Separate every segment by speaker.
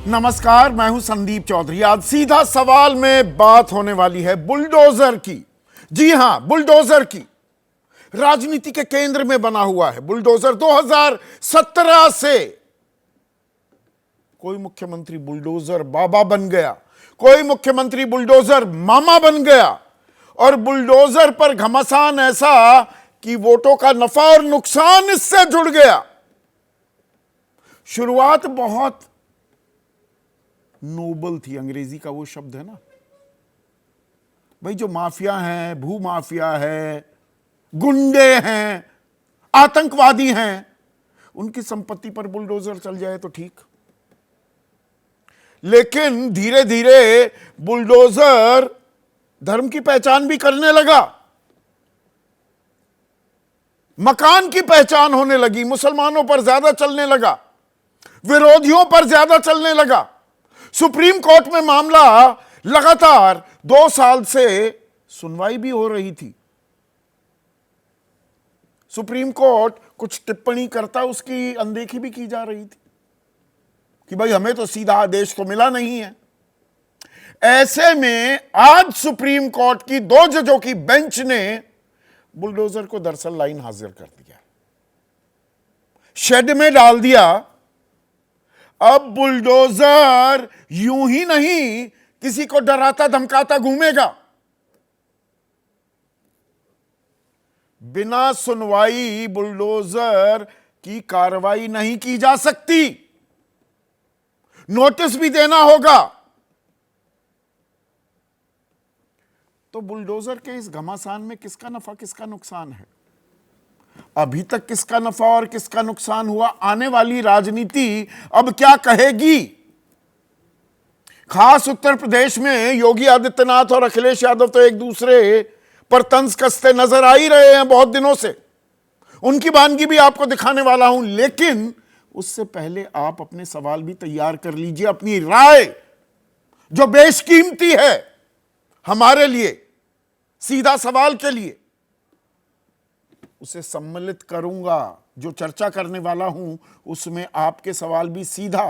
Speaker 1: नमस्कार, मैं हूं संदीप चौधरी। आज सीधा सवाल में बात होने वाली है बुलडोजर की। जी हां, बुलडोजर की। राजनीति के केंद्र में बना हुआ है बुलडोजर। 2017 से कोई मुख्यमंत्री बुलडोजर बाबा बन गया, कोई मुख्यमंत्री बुलडोजर मामा बन गया, और बुलडोजर पर घमासान ऐसा कि वोटों का नफा और नुकसान इससे जुड़ गया। शुरुआत बहुत नोबल थी, अंग्रेजी का वो शब्द है ना भाई, जो माफिया हैं, भू माफिया है, गुंडे हैं, आतंकवादी हैं, उनकी संपत्ति पर बुलडोजर चल जाए तो ठीक। लेकिन धीरे धीरे बुलडोजर धर्म की पहचान भी करने लगा, मकान की पहचान होने लगी, मुसलमानों पर ज्यादा चलने लगा, विरोधियों पर ज्यादा चलने लगा। सुप्रीम कोर्ट में मामला लगातार 2 साल से सुनवाई भी हो रही थी। सुप्रीम कोर्ट कुछ टिप्पणी करता, उसकी अनदेखी भी की जा रही थी कि भाई हमें तो सीधा आदेश तो मिला नहीं है। ऐसे में आज सुप्रीम कोर्ट की 2 जजों की बेंच ने बुलडोजर को दरअसल लाइन हाजिर कर दिया, शेड में डाल दिया। अब बुलडोजर यूं ही नहीं किसी को डराता धमकाता घूमेगा। बिना सुनवाई बुलडोजर की कार्रवाई नहीं की जा सकती, नोटिस भी देना होगा। तो बुलडोजर के इस घमासान में किसका नफा किसका नुकसान है? अभी तक किसका नफा और किसका नुकसान हुआ, आने वाली राजनीति अब क्या कहेगी? खास उत्तर प्रदेश में योगी आदित्यनाथ और अखिलेश यादव तो एक दूसरे पर तंज कसते नजर आ ही रहे हैं बहुत दिनों से। उनकी वानगी भी आपको दिखाने वाला हूं, लेकिन उससे पहले आप अपने सवाल भी तैयार कर लीजिए, अपनी राय जो बेशकीमती है हमारे लिए, सीधा सवाल के लिए, उसे सम्मिलित करूंगा। जो चर्चा करने वाला हूं उसमें आपके सवाल भी सीधा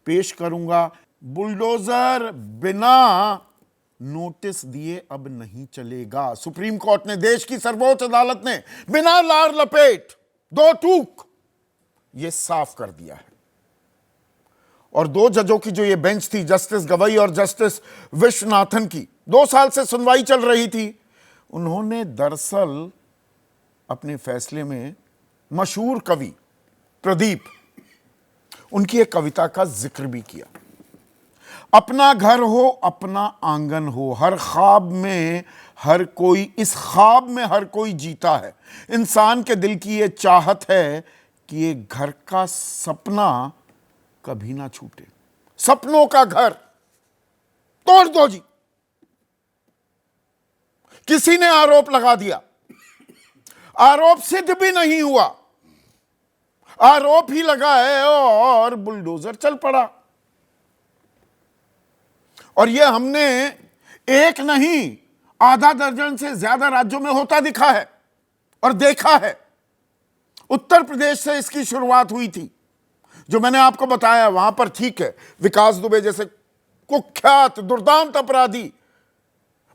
Speaker 1: पेश करूंगा। बुलडोजर बिना नोटिस दिए अब नहीं चलेगा। सुप्रीम कोर्ट ने, देश की सर्वोच्च अदालत ने बिना लार लपेट 2 टूक यह साफ कर दिया है। और 2 जजों की जो ये बेंच थी, जस्टिस गवई और जस्टिस विश्वनाथन की, 2 साल से सुनवाई चल रही थी। उन्होंने दरअसल अपने फैसले में मशहूर कवि प्रदीप, उनकी एक कविता का जिक्र भी किया। अपना घर हो, अपना आंगन हो, हर ख्वाब में हर कोई, इस ख्वाब में हर कोई जीता है। इंसान के दिल की ये चाहत है कि ये घर का सपना कभी ना छूटे। सपनों का घर तोड़ दो जी। किसी ने आरोप लगा दिया, आरोप सिद्ध भी नहीं हुआ, आरोप ही लगा है और बुलडोजर चल पड़ा। और यह हमने एक नहीं, आधा दर्जन से ज्यादा राज्यों में होता दिखा है और देखा है। उत्तर प्रदेश से इसकी शुरुआत हुई थी, जो मैंने आपको बताया। वहां पर ठीक है, विकास दुबे जैसे कुख्यात दुर्दांत अपराधी,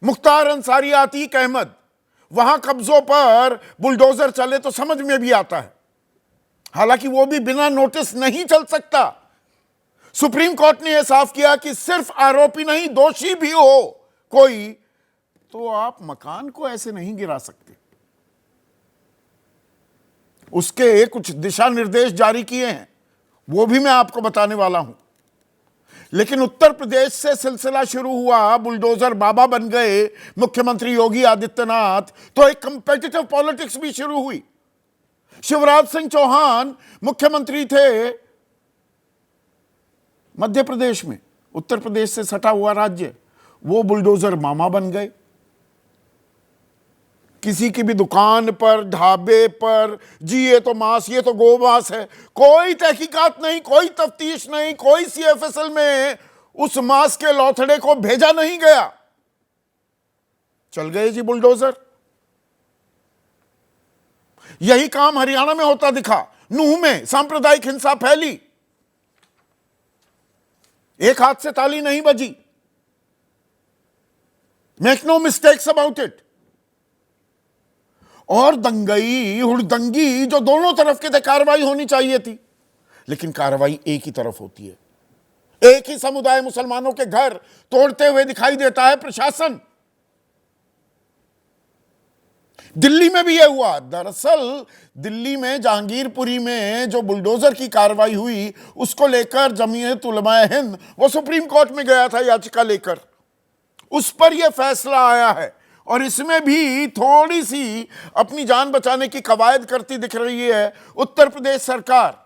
Speaker 1: मुख्तार अंसारी, आतीक अहमद, वहां कब्जों पर बुलडोजर चले तो समझ में भी आता है। हालांकि वो भी बिना नोटिस नहीं चल सकता। सुप्रीम कोर्ट ने यह साफ किया कि सिर्फ आरोपी नहीं, दोषी भी हो कोई, तो आप मकान को ऐसे नहीं गिरा सकते। उसके कुछ दिशा निर्देश जारी किए हैं, वो भी मैं आपको बताने वाला हूं। लेकिन उत्तर प्रदेश से सिलसिला शुरू हुआ, बुलडोजर बाबा बन गए मुख्यमंत्री योगी आदित्यनाथ, तो एक कंपेटिटिव पॉलिटिक्स भी शुरू हुई। शिवराज सिंह चौहान मुख्यमंत्री थे मध्य प्रदेश में, उत्तर प्रदेश से सटा हुआ राज्य, वो बुलडोजर मामा बन गए। किसी की भी दुकान पर, ढाबे पर, जी ये तो मांस, ये तो गो मांस है, कोई तहकीकात नहीं, कोई तफ्तीश नहीं, कोई सीएफएसएल में उस मांस के लौथड़े को भेजा नहीं गया, चल गए जी बुलडोजर। यही काम हरियाणा में होता दिखा। नूह में सांप्रदायिक हिंसा फैली, एक हाथ से ताली नहीं बजी। Make no mistakes about it. और दंगई हुड़दंगी जो दोनों तरफ के थे, कार्रवाई होनी चाहिए थी, लेकिन कार्रवाई एक ही तरफ होती है। एक ही समुदाय मुसलमानों के घर तोड़ते हुए दिखाई देता है प्रशासन। दिल्ली में भी यह हुआ। दरअसल दिल्ली में जहांगीरपुरी में जो बुलडोजर की कार्रवाई हुई, उसको लेकर जमीयत उलमाए हिंद वो सुप्रीम कोर्ट में गया था याचिका लेकर। उस पर यह फैसला आया है और इसमें भी थोड़ी सी अपनी जान बचाने की कवायद करती दिख रही है उत्तर प्रदेश सरकार।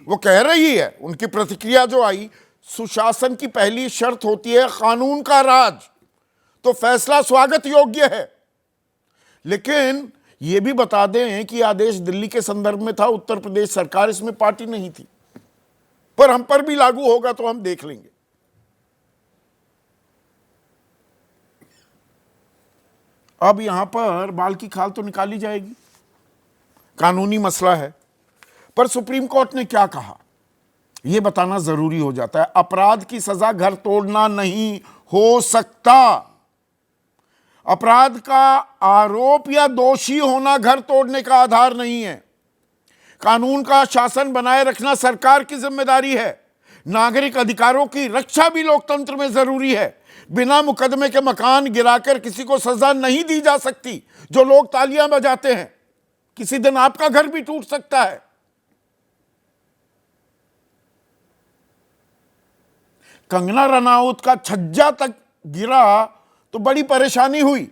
Speaker 1: वो कह रही है, उनकी प्रतिक्रिया जो आई, सुशासन की पहली शर्त होती है कानून का राज। तो फैसला स्वागत योग्य है, लेकिन यह भी बता दें कि आदेश दिल्ली के संदर्भ में था, उत्तर प्रदेश सरकार इसमें पार्टी नहीं थी। पर हम पर भी लागू होगा तो हम देख लेंगे। अब यहां पर बाल की खाल तो निकाली जाएगी, कानूनी मसला है। पर सुप्रीम कोर्ट ने क्या कहा यह बताना जरूरी हो जाता है। अपराध की सजा घर तोड़ना नहीं हो सकता। अपराध का आरोप या दोषी होना घर तोड़ने का आधार नहीं है। कानून का शासन बनाए रखना सरकार की जिम्मेदारी है। नागरिक अधिकारों की रक्षा भी लोकतंत्र में जरूरी है। बिना मुकदमे के मकान गिराकर किसी को सजा नहीं दी जा सकती। जो लोग तालियां बजाते हैं, किसी दिन आपका घर भी टूट सकता है। कंगना रनौत का छज्जा तक गिरा तो बड़ी परेशानी हुई,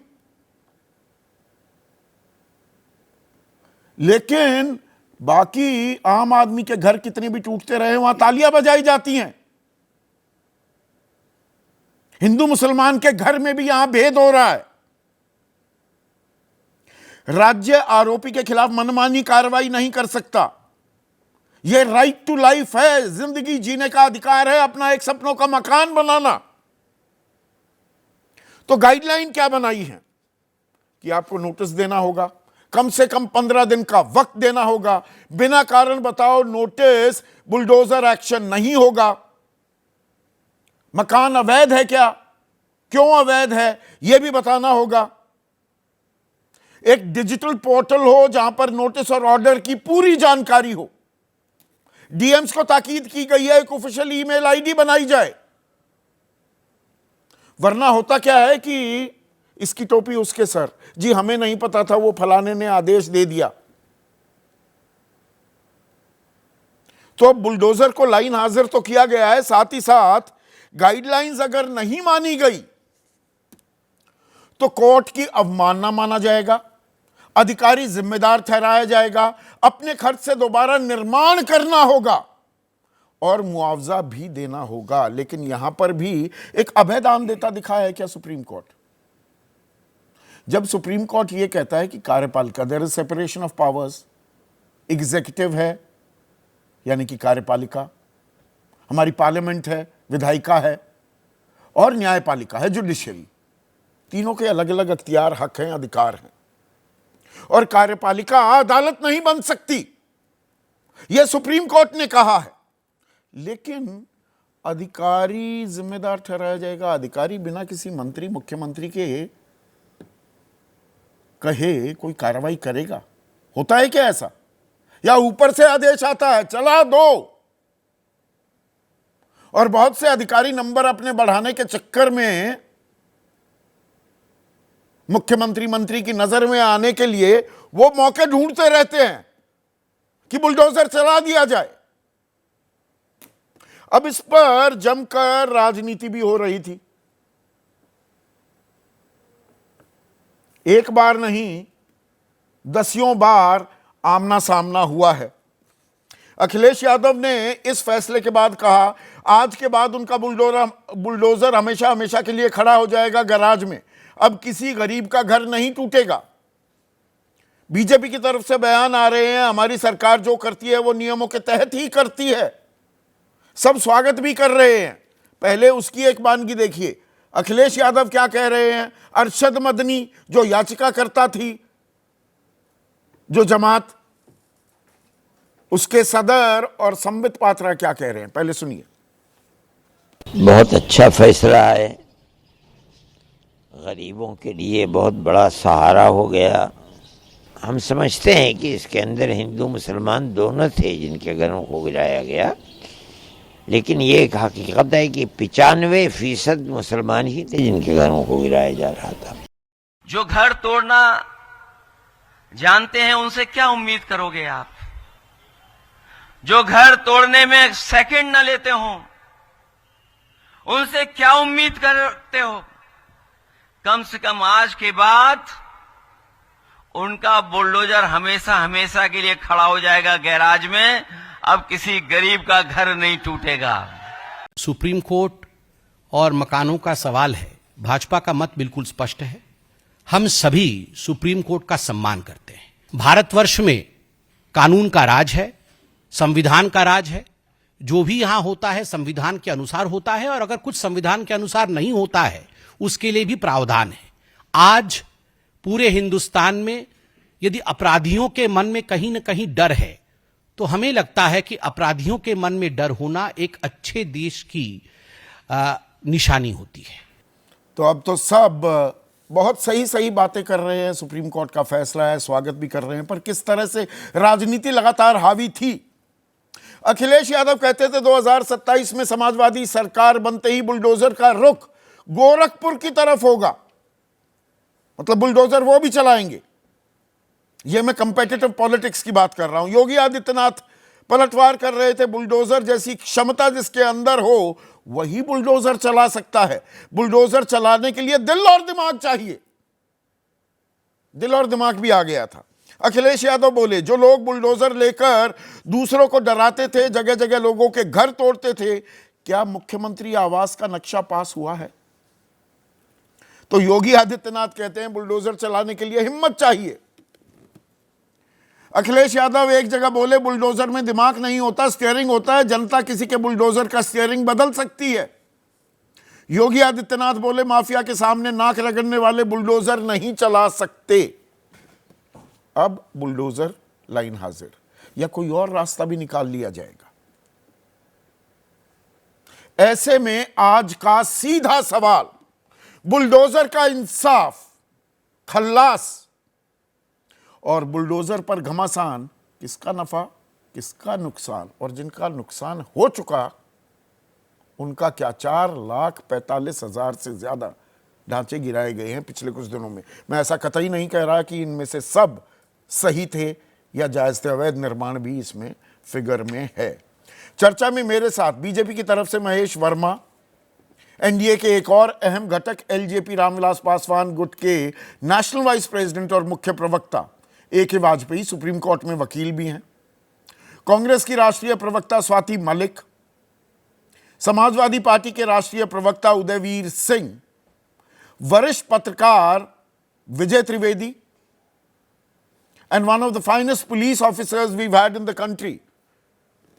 Speaker 1: लेकिन बाकी आम आदमी के घर कितने भी टूटते रहे, वहां तालियां बजाई जाती हैं। हिंदू मुसलमान के घर में भी यहां भेद हो रहा है। राज्य आरोपी के खिलाफ मनमानी कार्रवाई नहीं कर सकता। यह राइट टू लाइफ है, जिंदगी जीने का अधिकार है, अपना एक सपनों का मकान बनाना। तो गाइडलाइन क्या बनाई है कि आपको नोटिस देना होगा, कम से कम 15 दिन का वक्त देना होगा, बिना कारण बताओ नोटिस बुलडोजर एक्शन नहीं होगा। मकान अवैध है क्या, क्यों अवैध है, यह भी बताना होगा। एक डिजिटल पोर्टल हो जहां पर नोटिस और ऑर्डर की पूरी जानकारी हो। डीएम्स को ताकीद की गई है एक ऑफिशियल ईमेल आईडी बनाई जाए, वरना होता क्या है कि इसकी टोपी उसके सर, जी हमें नहीं पता था, वो फलाने ने आदेश दे दिया। तो अब बुलडोजर को लाइन हाजिर तो किया गया है, साथ ही साथ गाइडलाइंस अगर नहीं मानी गई तो कोर्ट की अवमानना माना जाएगा, अधिकारी जिम्मेदार ठहराया जाएगा, अपने खर्च से दोबारा निर्माण करना होगा और मुआवजा भी देना होगा। लेकिन यहां पर भी एक अभयदान देता दिखा है क्या सुप्रीम कोर्ट? जब सुप्रीम कोर्ट यह कहता है कि कार्यपालिका, there is separation of powers, executive है यानी कि कार्यपालिका, हमारी पार्लियामेंट है, विधायिका है, और न्यायपालिका है, जुडिशरी, तीनों के अलग अलग अख्तियार, हक हैं, अधिकार हैं, और कार्यपालिका अदालत नहीं बन सकती, यह सुप्रीम कोर्ट ने कहा है। लेकिन अधिकारी जिम्मेदार ठहराया जाएगा। अधिकारी बिना किसी मंत्री, मुख्यमंत्री के कहे कोई कार्रवाई करेगा? होता है क्या ऐसा? या ऊपर से आदेश आता है चला दो, और बहुत से अधिकारी नंबर अपने बढ़ाने के चक्कर में मुख्यमंत्री, मंत्री की नजर में आने के लिए वो मौके ढूंढते रहते हैं कि बुलडोजर चला दिया जाए। अब इस पर जमकर राजनीति भी हो रही थी। एक बार नहीं, दसियों बार आमना सामना हुआ है। अखिलेश यादव ने इस फैसले के बाद कहा, आज के बाद उनका बुलडोजर हमेशा हमेशा के लिए खड़ा हो जाएगा गैराज में, अब किसी गरीब का घर नहीं टूटेगा। बीजेपी की तरफ से बयान आ रहे हैं, हमारी सरकार जो करती है वो नियमों के तहत ही करती है, सब स्वागत भी कर रहे हैं। पहले उसकी एक वानगी देखिए, अखिलेश यादव क्या कह रहे हैं। अरशद मदनी जो याचिका करता थी, जो जमात, उसके सदर और संबित पात्रा क्या कह रहे हैं, पहले सुनिए।
Speaker 2: बहुत अच्छा फैसला है, गरीबों के लिए बहुत बड़ा सहारा हो गया। हम समझते हैं कि इसके अंदर हिंदू मुसलमान दोनों थे जिनके घरों को गिराया गया, लेकिन ये एक हकीकत है कि 95% मुसलमान ही थे जिनके घरों को गिराया जा रहा था।
Speaker 3: जो घर तोड़ना जानते हैं उनसे क्या उम्मीद करोगे आप? जो घर तोड़ने में सेकंड न लेते हो उनसे क्या उम्मीद करते हो? कम से कम आज के बाद उनका बुलडोजर हमेशा हमेशा के लिए खड़ा हो जाएगा गैराज में। अब किसी गरीब का घर नहीं टूटेगा।
Speaker 4: सुप्रीम कोर्ट और मकानों का सवाल है, भाजपा का मत बिल्कुल स्पष्ट है। हम सभी सुप्रीम कोर्ट का सम्मान करते हैं। भारतवर्ष में कानून का राज है, संविधान का राज है। जो भी यहां होता है संविधान के अनुसार होता है, और अगर कुछ संविधान के अनुसार नहीं होता है उसके लिए भी प्रावधान है। आज पूरे हिंदुस्तान में यदि अपराधियों के मन में कहीं न कहीं डर है, तो हमें लगता है कि अपराधियों के मन में डर होना एक अच्छे देश की निशानी होती है।
Speaker 1: तो अब तो सब बहुत सही सही बातें कर रहे हैं, सुप्रीम कोर्ट का फैसला है, स्वागत भी कर रहे हैं, पर किस तरह से राजनीति लगातार हावी थी। अखिलेश यादव कहते थे 2027 में समाजवादी सरकार बनते ही बुलडोजर का रुख गोरखपुर की तरफ होगा, मतलब बुलडोजर वो भी चलाएंगे। ये मैं कंपेटिटिव पॉलिटिक्स की बात कर रहा हूं। योगी आदित्यनाथ पलटवार कर रहे थे, बुलडोजर जैसी क्षमता जिसके अंदर हो वही बुलडोजर चला सकता है। बुलडोजर चलाने के लिए दिल और दिमाग चाहिए। दिल और दिमाग भी आ गया था। अखिलेश यादव बोले, जो लोग बुलडोजर लेकर दूसरों को डराते थे, जगह जगह लोगों के घर तोड़ते थे, क्या मुख्यमंत्री आवास का नक्शा पास हुआ है? तो योगी आदित्यनाथ कहते हैं बुलडोजर चलाने के लिए हिम्मत चाहिए। अखिलेश यादव एक जगह बोले, बुलडोजर में दिमाग नहीं होता, स्टीयरिंग होता है। जनता किसी के बुलडोजर का स्टीयरिंग बदल सकती है। योगी आदित्यनाथ बोले, माफिया के सामने नाक रगड़ने वाले बुलडोजर नहीं चला सकते। अब बुलडोजर लाइन हाजिर, या कोई और रास्ता भी निकाल लिया जाएगा। ऐसे में आज का सीधा सवाल, बुलडोजर का इंसाफ, खल्लास और बुलडोजर पर घमासान, किसका नफा किसका नुकसान? और जिनका नुकसान हो चुका उनका क्या? 4,45,000 से ज्यादा ढांचे गिराए गए हैं पिछले कुछ दिनों में। मैं ऐसा कतई नहीं कह रहा कि इनमें से सब सही थे या जायज थे, अवैध निर्माण भी इसमें फिगर में है। चर्चा में मेरे साथ बीजेपी की तरफ से महेश वर्मा, एनडीए के एक और अहम घटक एलजेपी रामविलास पासवान गुट के नेशनल वाइस प्रेसिडेंट और मुख्य प्रवक्ता ए.के. वाजपेयी, सुप्रीम कोर्ट में वकील भी हैं, कांग्रेस की राष्ट्रीय प्रवक्ता स्वाति मलिक, समाजवादी पार्टी के राष्ट्रीय प्रवक्ता उदयवीर सिंह, वरिष्ठ पत्रकार Vijay Trivedi, and one of the finest police officers we've had in the country.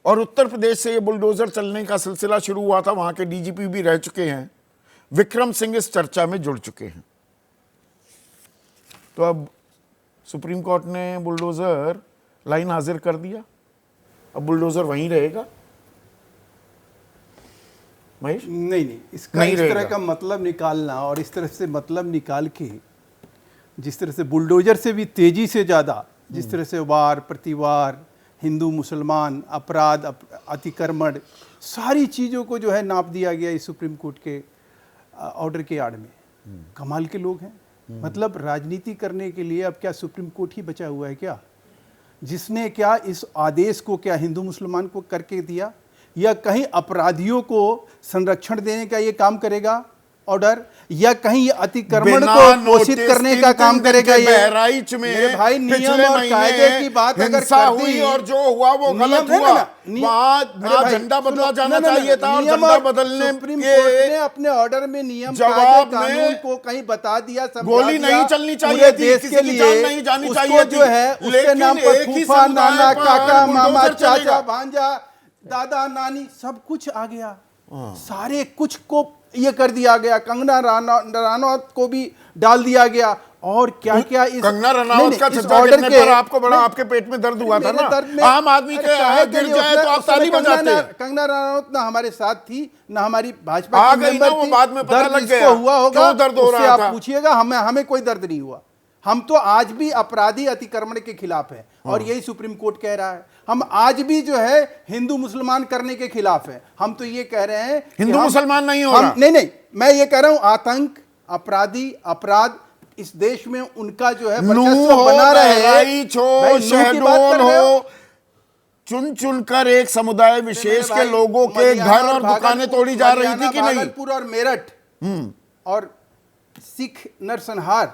Speaker 1: और उत्तर प्रदेश से ये बुलडोजर चलने का सिलसिला शुरू हुआ था, वहां के डीजीपी भी रह चुके हैं, विक्रम सिंह इस चर्चा में जुड़ चुके हैं। तो अब सुप्रीम कोर्ट ने बुलडोजर लाइन हाजिर कर दिया, अब बुलडोजर वहीं रहेगा। महेश?
Speaker 5: नहीं, इसका इस तरह का मतलब निकालना, और इस तरह से मतलब निकाल के जिस तरह से बुलडोजर से भी तेजी से ज़्यादा, जिस तरह से वार प्रतिवार, हिंदू मुसलमान, अपराध, अतिक्रमण, सारी चीज़ों को जो है नाप दिया गया इस सुप्रीम कोर्ट के ऑर्डर के आड़ में। कमाल के लोग हैं। मतलब राजनीति करने के लिए अब क्या सुप्रीम कोर्ट ही बचा हुआ है क्या? जिसने क्या इस आदेश को क्या हिंदू मुसलमान को करके दिया, या कहीं अपराधियों को संरक्षण देने का ये काम करेगा ऑर्डर, या कहीं ये अतिक्रमण को घोषित करने का काम करेगा? ये
Speaker 1: बहराइच में
Speaker 5: भाई नियम और कायदे की बात अगर
Speaker 1: हुई और जो हुआ वो गलत हुआ, वहां ना झंडा बदला जाना चाहिए था, और झंडा बदलने
Speaker 5: सुप्रीम कोर्ट ने अपने ऑर्डर में नियम कायदे कानून को कहीं बता दिया,
Speaker 1: गोली नहीं चलनी चाहिए थी,
Speaker 5: देश के लिए
Speaker 1: नहीं जानी चाहिए
Speaker 5: जो है उसके नाम पर फूफा, नाना, काका, मामा, चाचा, भांजा, दादा, नानी सब कुछ आ गया। सारे कुछ को ये कर दिया गया, कंगना रनौत को भी डाल दिया गया, और क्या क्या इस
Speaker 1: कंगना रनावत का
Speaker 5: इस
Speaker 1: छज्जा
Speaker 5: ऑर्डर
Speaker 1: गिरने
Speaker 5: के
Speaker 1: पर आपको बड़ा आपके पेट में दर्द हुआ था
Speaker 5: मेरे
Speaker 1: ना।
Speaker 5: दर्द में-
Speaker 1: आम आदमी
Speaker 5: अरे
Speaker 1: के
Speaker 5: काहे
Speaker 1: गिर
Speaker 5: लिए
Speaker 1: जाए तो आप
Speaker 5: उसने-
Speaker 1: ताली बजाते हैं।
Speaker 5: कंगना रनावत ना हमारे साथ थी ना हमारी भाजपा
Speaker 1: आ
Speaker 5: की
Speaker 1: गई
Speaker 5: मेंबर
Speaker 1: ना, वो
Speaker 5: थी।
Speaker 1: बाद में पता
Speaker 5: दर्द
Speaker 1: लग
Speaker 5: इसको
Speaker 1: गया
Speaker 5: हुआ होगा,
Speaker 1: क्यों दर्द हो
Speaker 5: उससे
Speaker 1: रहा
Speaker 5: आप
Speaker 1: था।
Speaker 5: पूछिएगा, हमें कोई दर्द नहीं हुआ। हम तो आज भी अपराधी अतिक्रमण के खिलाफ है और यही सुप्रीम कोर्ट कह रहा है। हम आज भी जो है हिंदू मुसलमान करने के खिलाफ है। हम तो ये कह रहे हैं कि
Speaker 1: हिंदू मुसलमान नहीं हो
Speaker 5: हम
Speaker 1: रहा।
Speaker 5: नहीं, मैं ये कह रहा हूं आतंक, अपराध इस देश में उनका जो है
Speaker 1: नूह
Speaker 5: वर्चस्व
Speaker 1: हो,
Speaker 5: बना रहे।
Speaker 1: बहराइच हो,
Speaker 5: भाई, नूह की बात
Speaker 1: शहडोल
Speaker 5: कर रहे
Speaker 1: हो, चुन चुनकर एक समुदाय विशेष के
Speaker 5: भाई,
Speaker 1: लोगों के
Speaker 5: मलियाना
Speaker 1: घर और दुकानें
Speaker 5: भागलपुर-
Speaker 1: तोड़ी जा रही
Speaker 5: मलियाना,
Speaker 1: थी कि नहीं?
Speaker 5: भागलपुर और मेरठ और सिख नरसंहार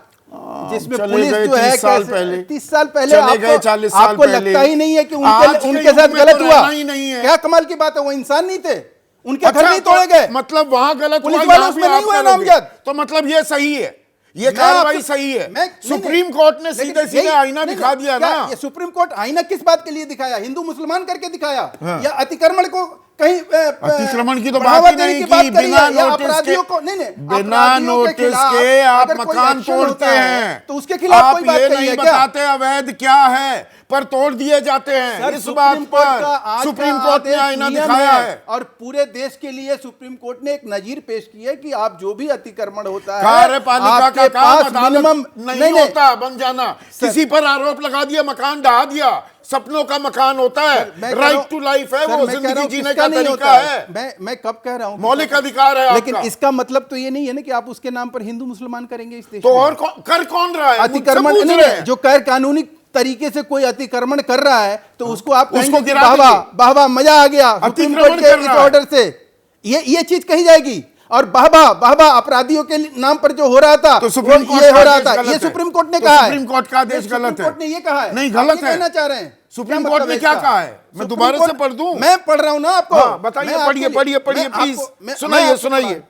Speaker 5: जिसमें
Speaker 1: चले
Speaker 5: पुलिस
Speaker 1: गए
Speaker 5: जो है
Speaker 1: 30 साल
Speaker 5: कैसे-
Speaker 1: पहले।
Speaker 5: 30 साल पहले
Speaker 1: चले गए 40 साल
Speaker 5: आपको
Speaker 1: पहले।
Speaker 5: लगता ही नहीं है कि
Speaker 1: आज के
Speaker 5: उनके
Speaker 1: युग
Speaker 5: साथ
Speaker 1: में
Speaker 5: गलत
Speaker 1: तो
Speaker 5: हुआ?
Speaker 1: रहना ही नहीं है।
Speaker 5: क्या कमाल की बात है, वो इंसान नहीं थे, उनके घर
Speaker 1: अच्छा,
Speaker 5: नहीं तोड़े गए।
Speaker 1: मतलब वहां गलत
Speaker 5: पुलिस
Speaker 1: हुआ,
Speaker 5: वाले
Speaker 1: यहाँ
Speaker 5: उसमें
Speaker 1: भी
Speaker 5: नहीं
Speaker 1: आप
Speaker 5: हुए
Speaker 1: करोगे।
Speaker 5: नामजद।
Speaker 1: तो मतलब ये सही है, ये
Speaker 5: मैं
Speaker 1: कार्रवाई
Speaker 5: आपको-
Speaker 1: सही है।
Speaker 5: नहीं,
Speaker 1: सुप्रीम कोर्ट ने
Speaker 5: लेकिन
Speaker 1: सीधे सीधे
Speaker 5: यही-
Speaker 1: आईना
Speaker 5: नहीं,
Speaker 1: दिखा दिया
Speaker 5: क्या
Speaker 1: ना।
Speaker 5: ये सुप्रीम कोर्ट आईना किस बात के लिए दिखाया? हिंदू मुसलमान करके दिखाया या अतिक्रमण को कहीं
Speaker 1: अतिक्रमण की तो
Speaker 5: बढ़ावा
Speaker 1: बात ही
Speaker 5: देने
Speaker 1: नहीं
Speaker 5: की बात
Speaker 1: की,
Speaker 5: करी
Speaker 1: बिना
Speaker 5: है? या
Speaker 1: नोटिस
Speaker 5: अपराधियों
Speaker 1: के-
Speaker 5: को नहीं
Speaker 1: बिना
Speaker 5: अपराधियों
Speaker 1: नोटिस
Speaker 5: खिलाफ
Speaker 1: के आप
Speaker 5: अगर कोई
Speaker 1: मकान
Speaker 5: एक्शन
Speaker 1: तोड़ते
Speaker 5: होता है,
Speaker 1: हैं
Speaker 5: तो उसके खिलाफ
Speaker 1: आप
Speaker 5: कोई बात
Speaker 1: ये
Speaker 5: कही
Speaker 1: नहीं
Speaker 5: है क्या?
Speaker 1: बताते अवैध क्या है, पर तोड़ दिए जाते हैं।
Speaker 5: सर,
Speaker 1: इस बात
Speaker 5: सुप्रीम कोर्ट का
Speaker 1: पर
Speaker 5: आज
Speaker 1: सुप्रीम
Speaker 5: का
Speaker 1: कोर्ट ने
Speaker 5: आदेश
Speaker 1: आईना
Speaker 5: नियम
Speaker 1: दिखाया है।
Speaker 5: और पूरे देश के लिए सुप्रीम कोर्ट ने एक नजीर पेश की है कि आप जो भी अतिक्रमण होता है,
Speaker 1: कार्यपालिका का
Speaker 5: आपके
Speaker 1: काम
Speaker 5: पास
Speaker 1: अदालत
Speaker 5: मिनिमम
Speaker 1: नहीं होता बन जाना। किसी पर आरोप लगा दिया, मकान ढहा दिया, सपनों का मकान होता है, राइट टू लाइफ है, वो जिंदगी जीने का तरीका है,
Speaker 5: मैं कब कह रहा हूं
Speaker 1: मौलिक अधिकार है
Speaker 5: लेकिन
Speaker 1: आपका।
Speaker 5: इसका मतलब तो ये नहीं है ना कि आप उसके नाम पर हिंदू मुसलमान करेंगे इस देश
Speaker 1: तो
Speaker 5: में।
Speaker 1: और कर कौन रहा है?
Speaker 5: अतिक्रमण
Speaker 1: मुझसे पूछ
Speaker 5: नहीं
Speaker 1: रहे
Speaker 5: है,
Speaker 1: हैं।
Speaker 5: जो गैर कानूनी तरीके से कोई अतिक्रमण कर रहा है तो उसको आप
Speaker 1: उसको
Speaker 5: कहेंगे कि
Speaker 1: गिरा
Speaker 5: वाह
Speaker 1: दीजिए।
Speaker 5: वाह वाह मजा आ गया सुप्रीम
Speaker 1: अतिक्रमण
Speaker 5: कोर्ट के
Speaker 1: कर
Speaker 5: इस
Speaker 1: रहा है।
Speaker 5: ऑर्डर से ये चीज कही जाएगी। और वाह वाह अपराधियों के नाम पर जो हो रहा था
Speaker 1: तो सुप्रीम कोर्ट
Speaker 5: ये
Speaker 1: का
Speaker 5: हो रहा
Speaker 1: आदेश
Speaker 5: था,
Speaker 1: गलत
Speaker 5: ये
Speaker 1: है।
Speaker 5: सुप्रीम कोर्ट ने
Speaker 1: तो
Speaker 5: कहा है।
Speaker 1: सुप्रीम कोर्ट का आदेश
Speaker 5: सुप्रीम
Speaker 1: गलत है।
Speaker 5: कोर्ट ने ये कहा है।
Speaker 1: नहीं,
Speaker 5: आप
Speaker 1: गलत
Speaker 5: ये
Speaker 1: है।
Speaker 5: कहना चाह रहे हैं
Speaker 1: सुप्रीम
Speaker 5: क्या
Speaker 1: कोर्ट
Speaker 5: मतलब
Speaker 1: ने
Speaker 5: है
Speaker 1: क्या
Speaker 5: इसका?
Speaker 1: कहा है? मैं
Speaker 5: सुप्रीम
Speaker 1: दोबारा से
Speaker 5: कोर्ट-
Speaker 1: पढ़ दूं?
Speaker 5: मैं पढ़ रहा हूं ना आपको।
Speaker 1: हाँ, बताइए,
Speaker 5: मैं आपके
Speaker 1: पढ़िए
Speaker 5: लिए-
Speaker 1: पढ़िए
Speaker 5: मैं
Speaker 1: पढ़िए
Speaker 5: आपको-
Speaker 1: प्लीज
Speaker 5: मैं
Speaker 1: सुनाइए
Speaker 5: आपको-
Speaker 1: सुनाइए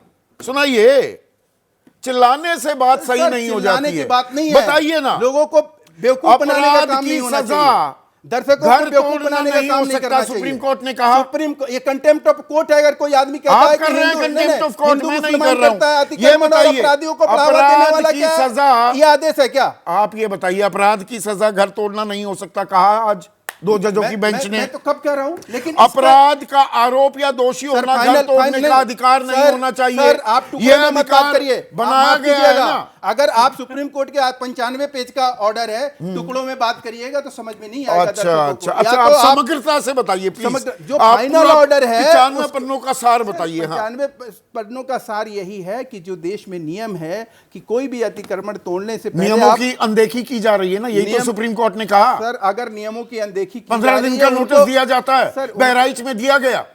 Speaker 1: सुनाइए। चिल्लाने से बात सही
Speaker 5: सर,
Speaker 1: नहीं हो
Speaker 5: चिल्लाने
Speaker 1: जाती
Speaker 5: की
Speaker 1: है।
Speaker 5: बात नहीं है।
Speaker 1: बताइए ना,
Speaker 5: लोगों को बेवकूफ बनाने का
Speaker 1: अपराध
Speaker 5: काम
Speaker 1: की
Speaker 5: नहीं होना
Speaker 1: सजा
Speaker 5: चाहिए। दर्शकों को
Speaker 1: घर
Speaker 5: बेवकूफ
Speaker 1: तोड़ना
Speaker 5: बनाने का
Speaker 1: नहीं
Speaker 5: काम
Speaker 1: हो
Speaker 5: नहीं
Speaker 1: सकता,
Speaker 5: करना
Speaker 1: सुप्रीम
Speaker 5: चाहिए।
Speaker 1: कोर्ट ने कहा।
Speaker 5: सुप्रीम ये कंटेम्प्ट ऑफ कोर्ट है। अगर कोई आदमी कहता
Speaker 1: आप
Speaker 5: है कि
Speaker 1: कर रहे हैं
Speaker 5: हिंदू-
Speaker 1: कंटेम्प्ट
Speaker 5: नहीं,
Speaker 1: ऑफ कोर्ट,
Speaker 5: हिंदू
Speaker 1: मैं नहीं
Speaker 5: मुसलमान
Speaker 1: कर रहा हूं।
Speaker 5: करता है,
Speaker 1: ये
Speaker 5: अतिक्रमण और
Speaker 1: बताइए,
Speaker 5: अपराधियों को बढ़ावा देने
Speaker 1: अपराध
Speaker 5: वाला
Speaker 1: की
Speaker 5: क्या है?
Speaker 1: सजा-
Speaker 5: ये आदेश है क्या?
Speaker 1: आप ये बताइए, अपराध की सजा घर तोड़ना नहीं हो सकता, कहा आज 2 जजों की बेंच ने।
Speaker 5: मैं तो कब कह रहा हूं, लेकिन
Speaker 1: अपराध का आरोप या दोषी
Speaker 5: सर,
Speaker 1: होना, घर
Speaker 5: फाइनल-
Speaker 1: तोड़ने
Speaker 5: फाइनल-
Speaker 1: का अधिकार नहीं
Speaker 5: सर,
Speaker 1: होना चाहिए।
Speaker 5: सर, आप टुकड़े
Speaker 1: यह
Speaker 5: में मत बात
Speaker 1: अधिकार
Speaker 5: करिए। आप
Speaker 1: बनाया
Speaker 5: माफ
Speaker 1: गया है
Speaker 5: कीजिएगा।
Speaker 1: ना।
Speaker 5: अगर आप सुप्रीम कोर्ट के 95 पेज का ऑर्डर है, टुकड़ों में बात करिएगा तो समझ में नहीं आएगा
Speaker 1: अच्छा
Speaker 5: दर्शकों को।
Speaker 1: अच्छा
Speaker 5: या
Speaker 1: अच्छा,
Speaker 5: तो
Speaker 1: आप समग्रता से बताइए प्लीज।
Speaker 5: समग्र- जो फाइनल ऑर्डर है
Speaker 1: 95 पन्नों का सार बताइए। हाँ,
Speaker 5: 95 पन्नों का सार यही है कि जो देश में नियम है कि कोई भी अतिक्रमण तोड़ने से पहले
Speaker 1: नियमों
Speaker 5: आप-
Speaker 1: की अनदेखी की जा रही है ना, यही तो
Speaker 5: नियम-
Speaker 1: सुप्रीम कोर्ट ने कहा।
Speaker 5: सर, अगर नियमों की अनदेखी की
Speaker 1: 15
Speaker 5: जा
Speaker 1: दिन
Speaker 5: रही
Speaker 1: का
Speaker 5: है,
Speaker 1: नोटिस
Speaker 5: उनको-
Speaker 1: दिया जाता है,
Speaker 5: सर,
Speaker 1: बहराइच में दिया गया।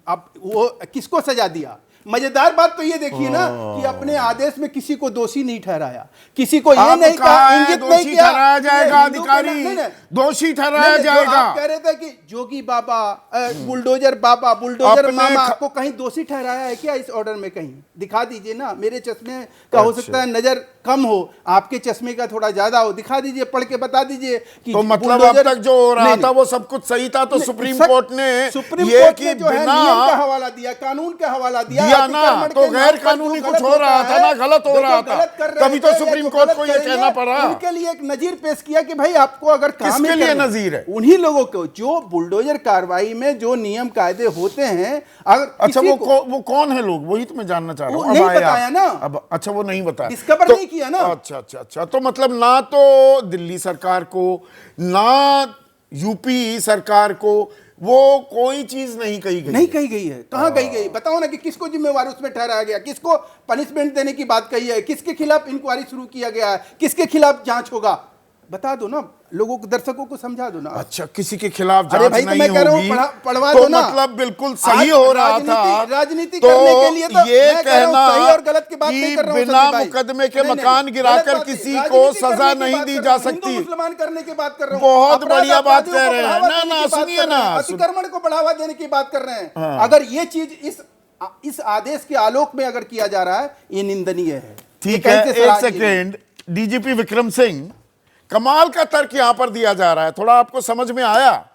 Speaker 5: अब वो किसको सजा दिया? मजेदार बात तो ये देखिए ना कि अपने आदेश में किसी को दोषी नहीं ठहराया, किसी को ये
Speaker 1: अब
Speaker 5: नहीं
Speaker 1: कहा
Speaker 5: कहा,
Speaker 1: है
Speaker 5: इंगित नहीं
Speaker 1: दोषी
Speaker 5: किया
Speaker 1: ठहराया जाएगा,
Speaker 5: ये हिंदू के
Speaker 1: अधिकारी
Speaker 5: नहीं, नहीं,
Speaker 1: दोषी ठहराया
Speaker 5: नहीं, जो
Speaker 1: जाएगा।
Speaker 5: आप कह रहे थे कि जोगी बाबा बुलडोजर बाबा बुलडोजर
Speaker 1: अपने
Speaker 5: मामा को कहीं दोषी ठहराया है क्या इस ऑर्डर में? कहीं दिखा दीजिए ना। मेरे चश्मे का हो सकता है नजर कम हो, आपके चश्मे का थोड़ा ज्यादा हो, दिखा दीजिए, पढ़ के बता दीजिए कि
Speaker 1: तो मतलब अब
Speaker 5: बुलडोजर-
Speaker 1: तक जो हो रहा
Speaker 5: नहीं,
Speaker 1: था वो सब कुछ सही था, तो
Speaker 5: नहीं,
Speaker 1: सुप्रीम
Speaker 5: सर,
Speaker 1: कोर्ट ने
Speaker 5: सुप्रीम
Speaker 1: ये
Speaker 5: कोर्ट
Speaker 1: कि
Speaker 5: ने जो है
Speaker 1: बिना
Speaker 5: नियम का हवाला दिया, कानून का हवाला दिया
Speaker 1: दिया ना,
Speaker 5: अतिक्रमण
Speaker 1: तो
Speaker 5: के नाम
Speaker 1: गैर
Speaker 5: पर
Speaker 1: कानूनी
Speaker 5: जो
Speaker 1: कुछ
Speaker 5: गलत
Speaker 1: हो रहा
Speaker 5: होता
Speaker 1: था ना,
Speaker 5: है,
Speaker 1: गलत हो
Speaker 5: जो
Speaker 1: रहा
Speaker 5: गलत
Speaker 1: था।
Speaker 5: कर रहे
Speaker 1: तभी तो
Speaker 5: थे या
Speaker 1: सुप्रीम
Speaker 5: जो
Speaker 1: कोर्ट
Speaker 5: गलत
Speaker 1: को ये
Speaker 5: करेंगे,
Speaker 1: कहना पड़ा।
Speaker 5: उनके लिए एक नजीर पेश किया कि भाई आपको अगर काम
Speaker 1: किसके
Speaker 5: ही
Speaker 1: लिए
Speaker 5: करना-
Speaker 1: नजीर है?
Speaker 5: उन्हीं लोगों को जो बुलडोजर कार्रवाई में जो नियम कायदे होते हैं, अगर
Speaker 1: अच्छा
Speaker 5: किसी
Speaker 1: वो
Speaker 5: को-
Speaker 1: वो कौन है लोग, वही तो मैं जानना चाह रहा
Speaker 5: वो
Speaker 1: हूँ।
Speaker 5: नहीं
Speaker 1: अब आए
Speaker 5: बताया
Speaker 1: आप।
Speaker 5: ना।
Speaker 1: अब अच्छा वो नहीं बताया,
Speaker 5: डिस्कवर
Speaker 1: तो-
Speaker 5: नहीं किया ना।
Speaker 1: अच्छा अच्छा अच्छा, तो मतलब ना तो दिल्ली सरकार को ना यूपी सरकार को वो कोई चीज नहीं कही गई।
Speaker 5: नहीं कही गई है। कहाँ कही गई? बताओ ना कि किसको जिम्मेवार उसमें ठहराया गया, किसको पनिशमेंट देने की बात कही है, किसके खिलाफ इंक्वायरी शुरू किया गया है, किसके खिलाफ जांच होगा? बता दो ना, लोगों को, दर्शकों को समझा दो ना।
Speaker 1: अच्छा, किसी के खिलाफ
Speaker 5: अरे
Speaker 1: जांच
Speaker 5: भाई, तो
Speaker 1: नहीं
Speaker 5: मैं कह रहा हूं,
Speaker 1: होगी,
Speaker 5: पढ़वा
Speaker 1: तो
Speaker 5: दो ना।
Speaker 1: मतलब बिल्कुल
Speaker 5: आज
Speaker 1: सही हो रहा था।
Speaker 5: राजनीति
Speaker 1: तो
Speaker 5: करने के लिए तो
Speaker 1: ये
Speaker 5: मैं कह रहा हूं,
Speaker 1: कहना
Speaker 5: सही और गलत की बात
Speaker 1: कि
Speaker 5: नहीं कर रहा हूं
Speaker 1: बिना
Speaker 5: संदीप भाई।
Speaker 1: मुकदमे के
Speaker 5: नहीं, नहीं,
Speaker 1: मकान
Speaker 5: गलत
Speaker 1: गिराकर
Speaker 5: बात है।
Speaker 1: किसी को
Speaker 5: राजनीति
Speaker 1: सजा
Speaker 5: करने की
Speaker 1: नहीं
Speaker 5: बात
Speaker 1: दी
Speaker 5: कर
Speaker 1: जा
Speaker 5: रहा हूं,
Speaker 1: सकती।
Speaker 5: हिंदू मुसलमान करने की बात कर रहा हूं।
Speaker 1: बहुत
Speaker 5: अपराध
Speaker 1: बढ़िया बात
Speaker 5: अपराधियों
Speaker 1: कह
Speaker 5: को
Speaker 1: रहे हैं।
Speaker 5: बढ़ावा
Speaker 1: ना,
Speaker 5: देने
Speaker 1: ना,
Speaker 5: की बात
Speaker 1: सुनिए
Speaker 5: कर रहे हैं,
Speaker 1: ना,
Speaker 5: अतिक्रमण को बढ़ावा देने की बात कर रहे हैं। अगर ये चीज इस आदेश के आलोक में अगर किया जा रहा है, ये निंदनीय है।
Speaker 1: ठीक
Speaker 5: ये
Speaker 1: है,
Speaker 5: कैसे
Speaker 1: एक
Speaker 5: सराहनीय है?
Speaker 1: सेकेंड। डीजीपी विक्रम सिंह, कमाल का तर्क यहां पर दिया जा रहा है, थोड़ा आपको समझ में आया?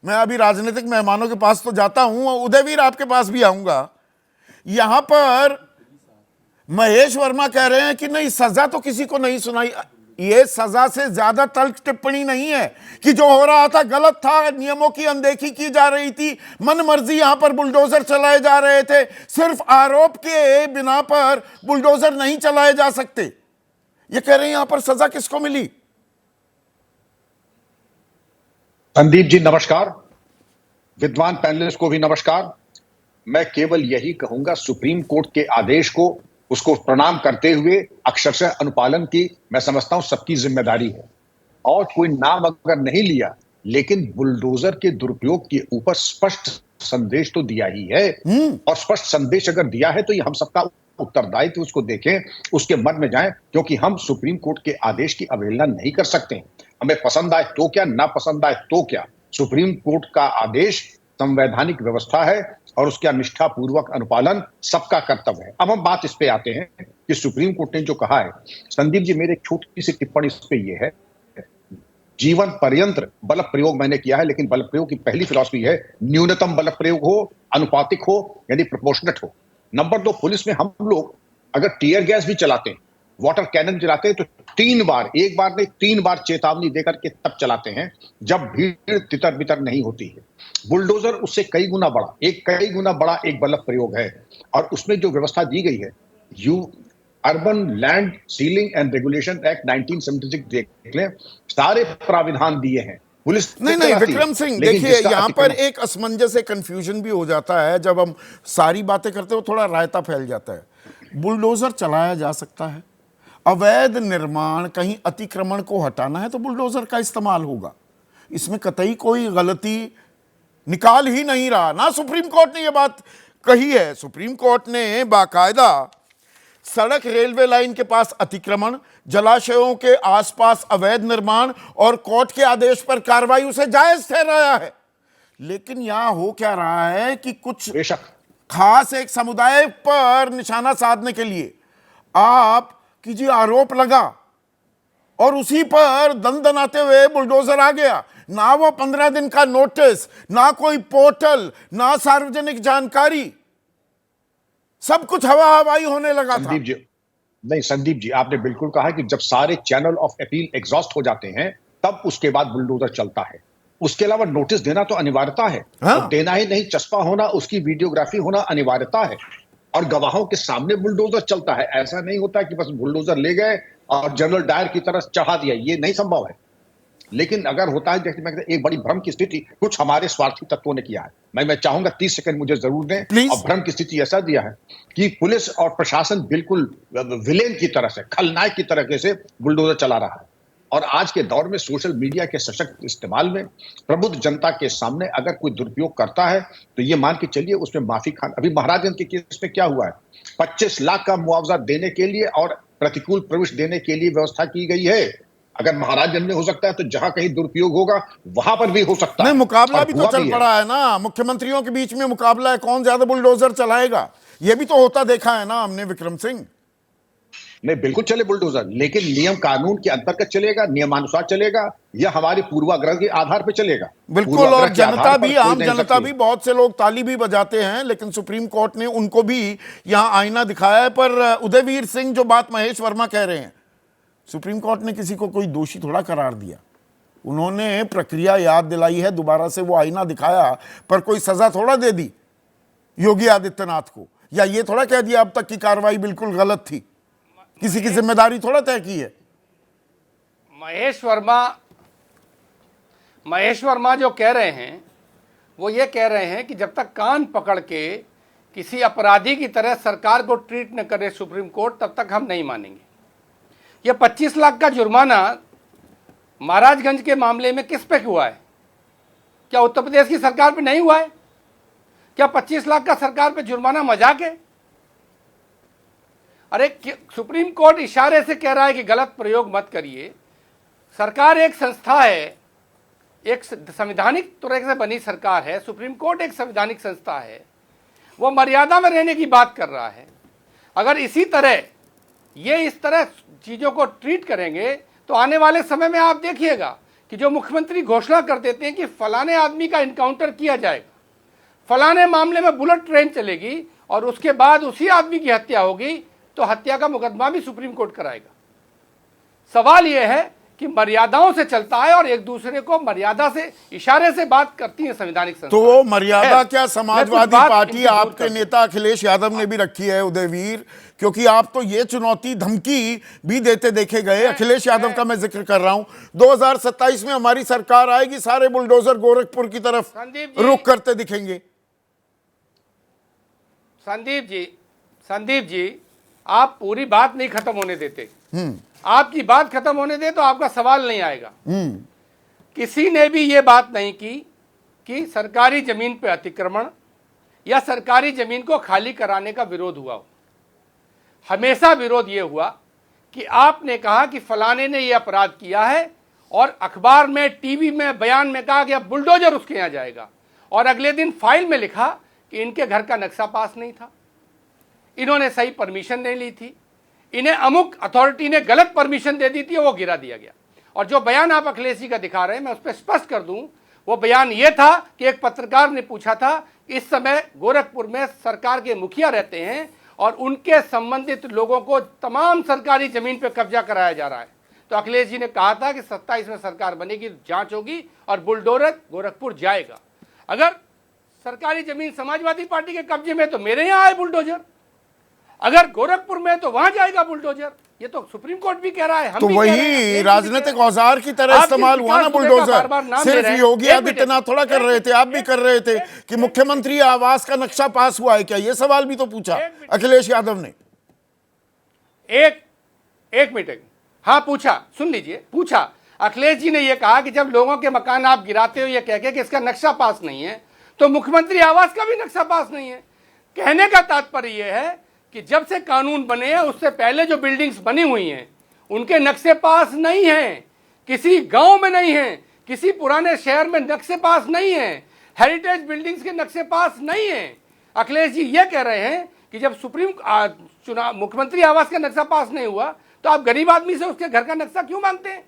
Speaker 1: मैं अभी राजनीतिक मेहमानों के पास तो जाता हूं, उदयवीर आपके पास भी आऊंगा। यहां पर महेश वर्मा कह रहे हैं कि नहीं, सजा तो किसी को नहीं सुनाई। ये सजा से ज्यादा तल्ख टिप्पणी नहीं है कि जो हो रहा था गलत था, नियमों की अनदेखी की जा रही थी, मन मर्जी यहां पर बुलडोजर चलाए जा रहे थे। सिर्फ आरोप के बिना पर बुलडोजर नहीं चलाए जा सकते। ये कह रहे हैं यहां पर सजा किसको मिली?
Speaker 6: संदीप जी नमस्कार, विद्वान पैनलिस्ट को भी नमस्कार। मैं केवल यही कहूंगा, सुप्रीम कोर्ट के आदेश को उसको प्रणाम करते हुए अक्षरशः अनुपालन की मैं समझता हूं सबकी जिम्मेदारी है। और कोई नाम अगर नहीं लिया, लेकिन बुलडोजर के दुरुपयोग के ऊपर स्पष्ट संदेश तो दिया ही है। और स्पष्ट संदेश अगर दिया है तो ये हम सबका उत्तरदायित्व, उसको देखें, उसके मन में जाएं, क्योंकि हम सुप्रीम कोर्ट के आदेश की अवहेलना नहीं कर सकते। हमें पसंद आए तो क्या, ना पसंद आए तो क्या, सुप्रीम कोर्ट का आदेश संवैधानिक व्यवस्था है और उसका निष्ठापूर्वक अनुपालन सबका कर्तव्य है। अब हम बात इस पे आते हैं कि सुप्रीम कोर्ट ने जो कहा है। संदीप जी, मेरी एक छोटी सी टिप्पणी इस पे ये है, जीवन पर्यंत बल प्रयोग मैंने किया है, लेकिन बल प्रयोग की पहली फिलॉसफी है न्यूनतम बल प्रयोग हो, अनुपातिक हो, यानी प्रोपोर्शनेट हो। नंबर 2, पुलिस में हम लोग अगर टीयर गैस भी चलाते हैं, वाटर कैनन चलाते हैं, तो 3 बार, एक बार नहीं 3 बार चेतावनी देकर के तब चलाते हैं जब भीड़ तितर बितर नहीं होती है। बुलडोजर उससे कई गुना बड़ा एक बल प्रयोग है। और उसमें जो व्यवस्था दी गई है, urban land ceiling and regulation act 1976 देख लें, सारे प्राविधान दिए हैं। पुलिस
Speaker 1: नहीं विक्रम सिंह, देखिए यहां पर एक असमंजस, कंफ्यूजन भी हो जाता है। जब हम सारी बातें करते हो थोड़ा रायता फैल जाता है। बुलडोजर चलाया जा सकता है, अवैध निर्माण, कहीं अतिक्रमण को हटाना है तो बुलडोजर का इस्तेमाल होगा। इसमें कतई कोई गलती निकाल ही नहीं रहा। ना सुप्रीम कोर्ट ने यह बात कही है। सुप्रीम कोर्ट ने बाकायदा सड़क, रेलवे लाइन के पास अतिक्रमण, जलाशयों के आसपास अवैध निर्माण और कोर्ट के आदेश पर कार्रवाई उसे जायज ठहराया है। लेकिन यहां हो क्या रहा है कि कुछ खास एक समुदाय पर निशाना साधने के लिए आप कीजिए आरोप लगा और उसी पर दंदनाते हुए बुलडोजर आ गया। ना वो 15 दिन का नोटिस, ना कोई पोर्टल, ना सार्वजनिक जानकारी, सब कुछ हवाई होने लगा था।
Speaker 6: संदीप जी आपने बिल्कुल कहा कि जब सारे चैनल ऑफ अपील एग्जॉस्ट हो जाते हैं तब उसके बाद बुलडोजर चलता है। उसके अलावा नोटिस देना तो अनिवार्यता है।
Speaker 1: हाँ?
Speaker 6: और देना ही नहीं, चस्पा होना, उसकी वीडियोग्राफी होना अनिवार्यता है। और गवाहों के सामने बुलडोजर चलता है। ऐसा नहीं होता कि बस बुलडोजर ले गए और जनरल डायर की तरह चढ़ा दिया, ये नहीं संभव है। लेकिन अगर होता है, जैसे मैं एक बड़ी भ्रम की स्थिति कुछ हमारे स्वार्थी तत्वों ने किया है। मैं चाहूंगा 30 सेकंड मुझे जरूर दें। और भ्रम की स्थिति ऐसा दिया है कि पुलिस और प्रशासन बिल्कुल विलेन की तरह से, खलनायक की तरह से बुलडोजर चला रहा है। और आज के दौर में सोशल मीडिया के सशक्त इस्तेमाल में प्रबुद्ध जनता के सामने अगर कोई दुरुपयोग करता है तो ये मान के चलिए उसमें माफी खान। अभी महाराजगंज के केस में क्या हुआ है, 25 लाख का मुआवजा देने के लिए और प्रतिकूल प्रविष्टि देने के लिए व्यवस्था की गई है। अगर महाराजगंज में हो सकता है तो जहां कहीं दुरुपयोग होगा वहां पर भी हो सकता है।
Speaker 1: नहीं, मुकाबला भी तो चल पड़ा है ना, मुख्यमंत्रियों के बीच में मुकाबला है, कौन ज्यादा बुलडोजर चलाएगा, यह भी तो होता देखा है ना हमने विक्रम सिंह।
Speaker 6: नहीं, बिल्कुल चले बुलडोजर, लेकिन नियम कानून के अंतर्गत चलेगा, नियमानुसार चलेगा, या हमारे पूर्वाग्रह के आधार पर चलेगा।
Speaker 1: बिल्कुल। और जनता भी, आम जनता भी, बहुत से लोग ताली भी बजाते हैं, लेकिन सुप्रीम कोर्ट ने उनको भी यहां आईना दिखाया है। पर उदयवीर सिंह, जो बात महेश वर्मा कह रहे हैं, सुप्रीम कोर्ट ने किसी को कोई दोषी थोड़ा करार दिया। उन्होंने प्रक्रिया याद दिलाई है, दोबारा से वो आईना दिखाया, पर कोई सजा थोड़ा दे दी योगी आदित्यनाथ को, या ये थोड़ा कह दिया अब तक की कार्रवाई बिल्कुल गलत थी, किसी की जिम्मेदारी थोड़ा तय की है।
Speaker 7: महेश वर्मा जो कह रहे हैं वो ये कह रहे हैं कि जब तक कान पकड़ के किसी अपराधी की तरह सरकार को ट्रीट न करे सुप्रीम कोर्ट, तब तक हम नहीं मानेंगे। ये 25 लाख का जुर्माना महाराजगंज के मामले में किस पे हुआ है? क्या उत्तर प्रदेश की सरकार पे नहीं हुआ है? क्या 25 लाख का सरकार पे जुर्माना मजाक है? अरे सुप्रीम कोर्ट इशारे से कह रहा है कि गलत प्रयोग मत करिए। सरकार एक संस्था है, एक संवैधानिक तरह से बनी सरकार है। सुप्रीम कोर्ट एक संवैधानिक संस्था है, वो मर्यादा में रहने की बात कर रहा है। अगर इसी तरह इस तरह चीज़ों को ट्रीट करेंगे तो आने वाले समय में आप देखिएगा कि जो मुख्यमंत्री घोषणा कर देते हैं कि फलाने आदमी का इनकाउंटर किया जाएगा, फलाने मामले में बुलेट ट्रेन चलेगी और उसके बाद उसी आदमी की हत्या होगी, तो हत्या का मुकदमा भी सुप्रीम कोर्ट कराएगा। सवाल यह है कि मर्यादाओं से चलता है और एक दूसरे को मर्यादा से इशारे से बात करती है संवैधानिक संस्था।
Speaker 1: तो वो मर्यादा
Speaker 7: है।
Speaker 1: क्या
Speaker 7: मैं
Speaker 1: समाजवादी
Speaker 7: कुछ बात
Speaker 1: पार्टी
Speaker 7: इनसे दूर
Speaker 1: आपके
Speaker 7: कर दूं।
Speaker 1: नेता अखिलेश यादव ने भी रखी है उदयवीर, क्योंकि आप तो ये चुनौती धमकी भी देते देखे गए। अखिलेश यादव का मैं जिक्र कर रहा हूं, 2027 में हमारी सरकार आएगी, सारे बुलडोजर गोरखपुर की तरफ
Speaker 7: संदीप जी,
Speaker 1: रुख करते दिखेंगे।
Speaker 7: संदीप जी, आप पूरी बात नहीं खत्म होने देते। आपकी बात खत्म होने दे तो आपका सवाल नहीं आएगा। किसी ने भी ये बात नहीं की कि सरकारी जमीन पे अतिक्रमण या सरकारी जमीन को खाली कराने का विरोध हुआ हो। हमेशा विरोध ये हुआ कि आपने कहा कि फलाने ने ये अपराध किया है और अखबार में, टीवी में, बयान में कहा कि अब बुलडोजर उसके यहाँ जाएगा, और अगले दिन फाइल में लिखा कि इनके घर का नक्शा पास नहीं था, इन्होंने सही परमिशन नहीं ली थी, इन्हें अमुक अथॉरिटी ने गलत परमिशन दे दी थी, वो गिरा दिया गया। और जो बयान आप अखिलेश जी का दिखा रहे हैं, मैं उस पर स्पष्ट कर दूं, वो बयान ये था कि एक पत्रकार ने पूछा था, इस समय गोरखपुर में सरकार के मुखिया रहते हैं और उनके संबंधित लोगों को तमाम सरकारी जमीन पर कब्जा कराया जा रहा है। तो अखिलेश जी ने कहा था कि 27 में सरकार बनेगी, जांच होगी और बुलडोजर गोरखपुर जाएगा। अगर सरकारी जमीन समाजवादी पार्टी के कब्जे में तो मेरे यहाँ आए बुलडोजर, अगर गोरखपुर में तो वहां जाएगा बुलडोजर। ये तो सुप्रीम कोर्ट भी कह रहा है, हम
Speaker 1: तो
Speaker 7: भी कह रहे
Speaker 1: वही
Speaker 7: हैं,
Speaker 1: राजनीतिक औजार की तरह
Speaker 7: आप
Speaker 1: इस्तेमाल
Speaker 7: जिस
Speaker 1: हुआ ना
Speaker 7: विकास दुबे का
Speaker 1: बुलडोजर।
Speaker 7: बार-बार नाम ले
Speaker 1: सिर्फ
Speaker 7: रहे हैं।
Speaker 1: योगी
Speaker 7: एक
Speaker 1: आदित्यनाथ
Speaker 7: मिनट,
Speaker 1: थोड़ा कर रहे थे, आप भी कर रहे थे कि मुख्यमंत्री आवास का नक्शा पास हुआ है क्या, ये सवाल भी तो पूछा अखिलेश यादव ने।
Speaker 7: एक मिनट, हाँ पूछा, सुन लीजिए, पूछा। अखिलेश जी ने यह कहा कि जब लोगों के मकान आप गिराते हो ये कह के कि इसका नक्शा पास नहीं है, तो मुख्यमंत्री आवास का भी नक्शा पास नहीं है। कहने का तात्पर्य यह है कि जब से कानून बने हैं उससे पहले जो बिल्डिंग्स बनी हुई हैं उनके नक्शे पास नहीं हैं, किसी गांव में नहीं हैं, किसी पुराने शहर में नक्शे पास नहीं हैं, हेरिटेज बिल्डिंग्स के नक्शे पास नहीं हैं। अखिलेश जी ये कह रहे हैं कि जब चुनाव मुख्यमंत्री आवास का नक्शा पास नहीं हुआ तो आप गरीब आदमी से उसके घर का नक्शा क्यों मांगते हैं?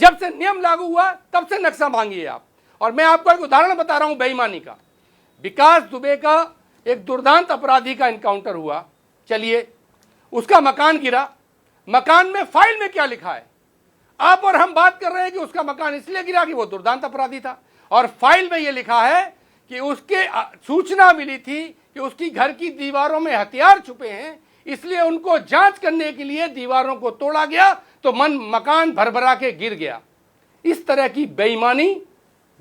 Speaker 7: जब से नियम लागू हुआ तब से नक्शा मांगिए आप। और मैं आपको एक उदाहरण बता रहा हूं बेईमानी का। विकास दुबे का एक दुर्दांत अपराधी का इनकाउंटर हुआ, चलिए उसका मकान गिरा, मकान में फाइल में क्या लिखा है? आप और हम बात कर रहे हैं कि उसका मकान इसलिए गिरा कि वो दुर्दांत अपराधी था, और फाइल में यह लिखा है कि उसके सूचना मिली थी कि उसकी घर की दीवारों में हथियार छुपे हैं, इसलिए उनको जांच करने के लिए दीवारों को तोड़ा गया तो मकान भरभरा के गिर गया। इस तरह की बेईमानी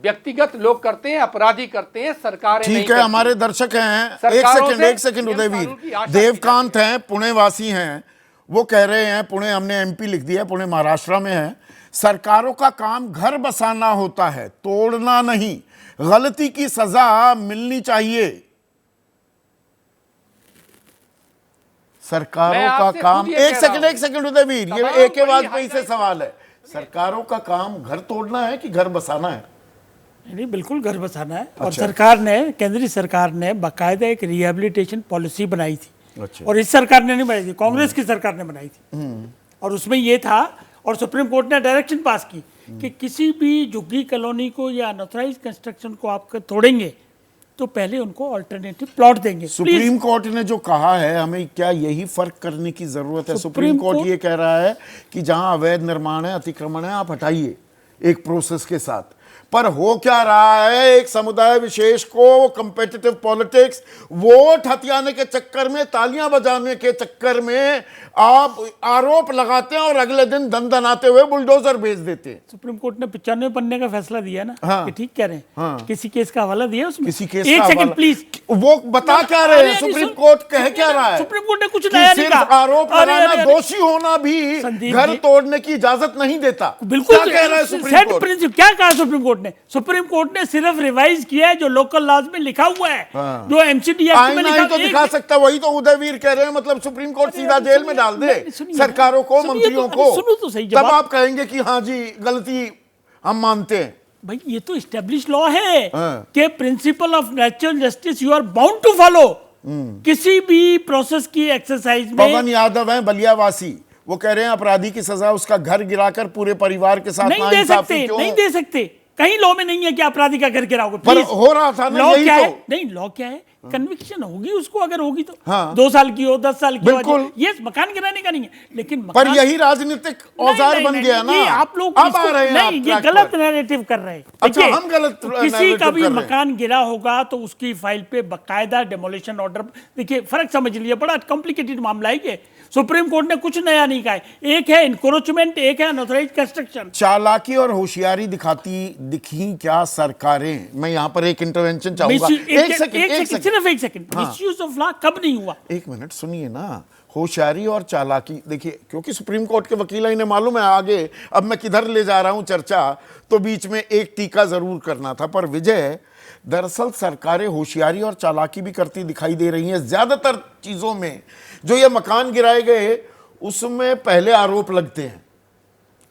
Speaker 7: व्यक्तिगत लोग करते हैं, अपराधी करते हैं, सरकारें नहीं
Speaker 1: ठीक है,
Speaker 7: करती।
Speaker 1: हमारे दर्शक हैं,
Speaker 7: सरकारों से
Speaker 1: एक सेकंड
Speaker 7: नियम
Speaker 1: उदयवीर,
Speaker 7: कानून की आशा की
Speaker 1: देवकांत हैं, पुणे वासी हैं, वो कह रहे हैं, पुणे हमने एमपी लिख दिया, पुणे महाराष्ट्र में है, सरकारों का काम घर बसाना होता है, तोड़ना नहीं, गलती की सजा मिलनी चाहिए। सरकारों
Speaker 7: मैं
Speaker 1: का
Speaker 7: आपसे
Speaker 1: काम,
Speaker 7: खुद ये
Speaker 1: एक
Speaker 7: कह रहा हूं।
Speaker 1: सेकंड उदयवीर, ये
Speaker 7: तमाम
Speaker 1: एक के बाद
Speaker 7: बड़ी
Speaker 1: पे इसे सवाल है, सरकारों का काम घर तोड़ना है कि घर बसाना है?
Speaker 8: नहीं, बिल्कुल घर बसाना है। और
Speaker 1: अच्छा।
Speaker 8: सरकार ने, केंद्रीय सरकार ने बाकायदा एक रिहेबिलिटेशन पॉलिसी बनाई थी।
Speaker 1: अच्छा।
Speaker 8: और इस सरकार ने नहीं बनाई थी, कांग्रेस की सरकार ने बनाई थी। और उसमें ये था, और सुप्रीम कोर्ट ने डायरेक्शन पास की कि किसी भी झुग्गी कॉलोनी को या अनऑथराइज कंस्ट्रक्शन को आप तोड़ेंगे तो पहले उनको अल्टरनेटिव प्लॉट देंगे।
Speaker 1: सुप्रीम कोर्ट ने जो कहा है, हमें क्या यही फर्क करने की जरूरत है? सुप्रीम कोर्ट ये कह रहा है कि जहां अवैध निर्माण है, अतिक्रमण है, आप हटाइए एक प्रोसेस के साथ। पर हो क्या रहा है, एक समुदाय विशेष को कॉम्पिटिटिव पॉलिटिक्स, वोट हथियाने के चक्कर में, तालियां बजाने के चक्कर में आप आरोप लगाते हैं और अगले दिन दंदनाते हुए बुलडोजर भेज देते हैं।
Speaker 8: सुप्रीम कोर्ट ने 95 पन्ने का फैसला दिया ना।
Speaker 1: हाँ।
Speaker 8: कि ठीक कह रहे हैं।
Speaker 1: हाँ।
Speaker 8: किसी केस का हवाला दिया उसमें?
Speaker 1: किसी केस
Speaker 8: एक
Speaker 1: का
Speaker 8: सेकंड
Speaker 1: हवाला-
Speaker 8: प्लीज।
Speaker 1: वो बता क्या रहे हैं? सुप्रीम कोर्ट कह क्या रहा है?
Speaker 8: सुप्रीम कोर्ट ने कुछ
Speaker 1: कि
Speaker 8: नया नहीं
Speaker 1: सिर्फ
Speaker 8: कहा।
Speaker 1: आरोप
Speaker 8: अरे,
Speaker 1: लगाना,
Speaker 8: अरे, अरे,
Speaker 1: दोषी होना भी
Speaker 8: संदीप
Speaker 1: घर
Speaker 8: जी-
Speaker 1: तोड़ने की इजाजत नहीं देता।
Speaker 8: बिल्कुल
Speaker 1: क्या कह रहा है सुप्रीम
Speaker 8: सेट
Speaker 1: कोर्ट?
Speaker 8: प्रिंसिपल। क्या कहा सुप्रीम कोर्ट ने? सुप्रीम कोर्ट ने सिर्फ रिवाइज किया है जो लोकल लॉज में लिखा हुआ है।
Speaker 1: हाँ।
Speaker 8: जो एमसीडी एक्ट में
Speaker 1: आईना
Speaker 8: लिखा
Speaker 1: ही तो दिखा सकता, वही तो उदयवीर कह रहे हैं। मतलब सुप्रीम कोर्ट सीधा जेल में डाल दे सरकारों को, मंत्रियों को,
Speaker 8: सुनो तो सही
Speaker 1: तब
Speaker 8: जवाब।
Speaker 1: आप कहेंगे कि हाँ जी गलती हम मानते हैं।
Speaker 8: भाई ये तो एस्टेब्लिश लॉ है
Speaker 1: हाँ।
Speaker 8: कि principle of natural justice you are bound to follow. किसी भी प्रोसेस की एक्सरसाइज में।
Speaker 1: पवन यादव हैं बलियावासी, वो कह रहे हैं अपराधी की सजा उसका घर गिराकर पूरे परिवार के साथ
Speaker 8: नहीं दे
Speaker 1: नाइंसाफी
Speaker 8: सकते,
Speaker 1: क्यों?
Speaker 8: नहीं दे सकते। कहीं लॉ में नहीं है कि अपराधी का घर गिराओगे।
Speaker 1: पर
Speaker 8: प्लीज।
Speaker 1: हो रहा था ना,
Speaker 8: लॉ
Speaker 1: यही
Speaker 8: क्या
Speaker 1: तो।
Speaker 8: है? नहीं, लॉ क्या है कन्विक्शन होगी उसको, अगर होगी तो
Speaker 1: हाँ।
Speaker 8: 2 साल की हो, 10 साल की
Speaker 1: बिल्कुल।
Speaker 8: हो, ये मकान गिराने का नहीं है, लेकिन
Speaker 1: पर
Speaker 8: मकान
Speaker 1: यही राजनीतिक औजार बन गया ना।
Speaker 8: ये आप लोग
Speaker 1: अब आ
Speaker 8: इसको-
Speaker 1: रहे हैं
Speaker 8: नहीं,
Speaker 1: आप
Speaker 8: ये
Speaker 1: ट्रैक
Speaker 8: गलत
Speaker 1: पर।
Speaker 8: नैरेटिव कर रहे हैं।
Speaker 1: अच्छा,
Speaker 8: देखिए,
Speaker 1: हम गलत
Speaker 8: किसी
Speaker 1: narrative
Speaker 8: का भी
Speaker 1: कर रहे हैं।
Speaker 8: मकान गिरा होगा तो उसकी फाइल पे बकायदा डेमोलिशन ऑर्डर, देखिए फर्क समझ लीजिए, बड़ा कॉम्प्लिकेटेड मामला है ये। सुप्रीम कोर्ट ने कुछ नया नहीं कहा है, एक है इनक्रोचमेंट, एक है अनऑथराइज्ड कंस्ट्रक्शन।
Speaker 1: चालाकी और होशियारी दिखी क्या सरकारें? मैं यहां पर एक इंटरवेंशन चाहूंगा। एक सेकंड,
Speaker 8: सिर्फ एक सेकंड, मिसयूज ऑफ लॉ कब नहीं हुआ?
Speaker 1: एक मिनट सुनिए ना। होशियारी और चालाकी, देखिए, क्योंकि सुप्रीम कोर्ट के वकील हैं, इन्हें मालूम है आगे अब मैं किधर ले जा रहा हूं चर्चा, तो बीच में एक टीका जरूर करना था। पर विजय, दरअसल सरकारें होशियारी और चालाकी भी करती दिखाई दे रही हैं ज्यादातर चीजों में। जो ये मकान गिराए गए उसमें पहले आरोप लगते हैं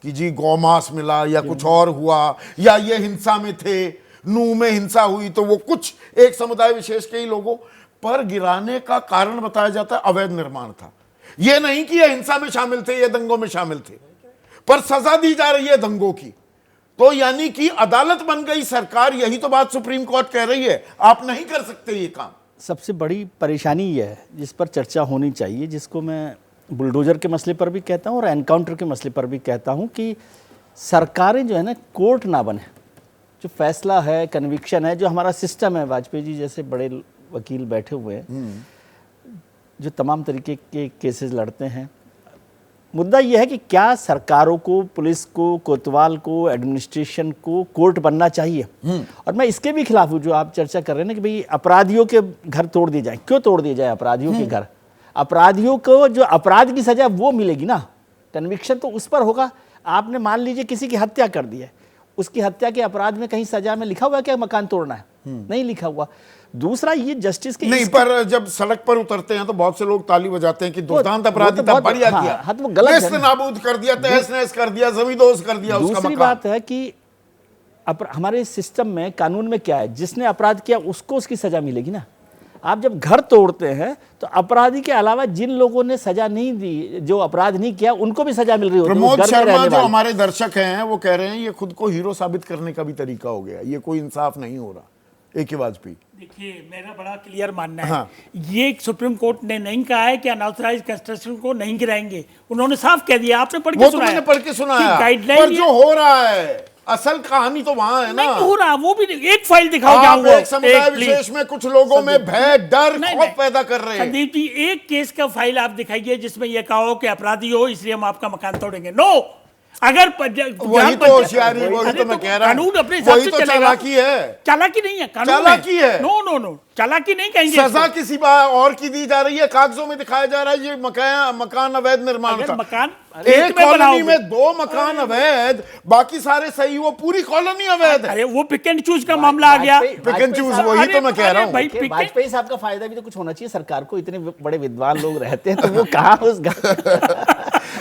Speaker 1: कि जी गौमांस मिला या कुछ और हुआ, या ये हिंसा में थे, नूह में हिंसा हुई तो वो कुछ एक समुदाय विशेष के ही लोगों पर गिराने का कारण बताया जाता है अवैध निर्माण था। ये नहीं कि ये हिंसा में शामिल थे, ये दंगों में शामिल थे, पर सजा दी जा रही है दंगों की। तो यानी कि अदालत बन गई सरकार। यही तो बात सुप्रीम कोर्ट कह रही है, आप नहीं कर सकते ये काम।
Speaker 9: सबसे बड़ी परेशानी ये है जिस पर चर्चा होनी चाहिए, जिसको मैं बुलडोजर के मसले पर भी कहता हूँ और एनकाउंटर के मसले पर भी कहता हूँ, कि सरकारें जो है ना कोर्ट ना बने। जो फैसला है, कन्विक्शन है, जो हमारा सिस्टम है, वाजपेयी जी जैसे बड़े वकील बैठे हुए हैं जो तमाम तरीके के केसेस लड़ते हैं। मुद्दा यह है कि क्या सरकारों को, पुलिस को, कोतवाल को, एडमिनिस्ट्रेशन को कोर्ट बनना चाहिए। और मैं इसके भी खिलाफ हूँ जो आप चर्चा कर रहे हैं ना कि भाई अपराधियों के घर तोड़ दिए जाए। क्यों तोड़ दिए जाए अपराधियों के घर? अपराधियों को जो अपराध की सजा वो मिलेगी ना, कन्विक्शन तो उस पर होगा। आपने मान लीजिए किसी की हत्या कर दी है, उसकी हत्या के अपराध में कहीं सजा में लिखा हुआ है क्या मकान तोड़ना है? नहीं लिखा हुआ। दूसरा, ये जस्टिस के
Speaker 1: नहीं, पर जब सड़क पर उतरते हैं तो बहुत से लोग ताली बजाते हैं कि दुर्दांत अपराधी था, बढ़िया किया,
Speaker 9: हाँ, तो वो गलत है ना।
Speaker 1: नाबूद कर दिया, तहस नहस कर दिया, जमींदोज कर दिया उसका
Speaker 9: दूसरी
Speaker 1: मकान।
Speaker 9: बात है कि हमारे सिस्टम में, कानून में क्या है, जिसने अपराध किया उसको उसकी सजा मिलेगी ना। आप जब घर तोड़ते हैं तो अपराधी के अलावा जिन लोगों ने सजा नहीं दी, जो अपराध नहीं किया, उनको भी सजा मिल रही होती है।
Speaker 1: प्रमोद शर्मा जो हमारे दर्शक हैं वो कह रहे हैं ये खुद को हीरो साबित करने का भी तरीका हो गया, ये कोई इंसाफ नहीं हो रहा। ए.के. वाजपेयी,
Speaker 8: देखिए, मेरा बड़ा क्लियर मानना है,
Speaker 1: हाँ।
Speaker 8: ये सुप्रीम कोर्ट ने नहीं कहा है कि अनऑथराइज्ड कंस्ट्रक्शन को नहीं गिराएंगे। उन्होंने साफ कह दिया, आपने पढ़ के
Speaker 1: वो तो
Speaker 8: सुनाया।
Speaker 1: मैंने पढ़ के सुनाया,
Speaker 8: गाइडलाइन
Speaker 1: पर जो हो रहा है असल कहानी तो वहां है ना।
Speaker 8: नहीं हो रहा, वो भी एक फाइल दिखाओ
Speaker 1: आप एक समुदाय विशेष में कुछ लोगों में भय, डर, खौफ पैदा कर रहे हैं।
Speaker 8: संदीप जी, एक केस का फाइल आप दिखाइए जिसमें यह कहा हो कि अपराधी हो इसलिए हम आपका मकान तोड़ेंगे। नो, अगर
Speaker 1: वही तो होशियारी, वही तो मैं कह रहा हूं,
Speaker 8: कानून अपने हिसाब
Speaker 1: वही
Speaker 8: से
Speaker 1: तो
Speaker 8: चलेगा।
Speaker 1: चालाकी है।
Speaker 8: चालाकी नहीं है, कानून
Speaker 1: चालाकी है।
Speaker 8: नो नो नो, चालाकी नहीं कहेंगे
Speaker 1: सजा
Speaker 8: इसको।
Speaker 1: किसी बात और की दी जा रही है, कागजों में दिखाया जा रहा है ये मकान अवैध निर्माण
Speaker 8: अगर
Speaker 1: था।
Speaker 8: मकान
Speaker 1: एक कॉलोनी में 2 मकान अवैध, बाकी सारे सही, वो पूरी कॉलोनी अवैध है।
Speaker 8: अरे वो पिक एंड चूज का मामला आ गया।
Speaker 1: पिक एंड चूज, वही तो मैं कह रहा हूँ।
Speaker 8: भाई,
Speaker 9: देखिए, वाजपेयी साहब का फायदा भी तो कुछ होना चाहिए सरकार को। इतने बड़े विद्वान लोग रहते हैं तो वो कहाँ उस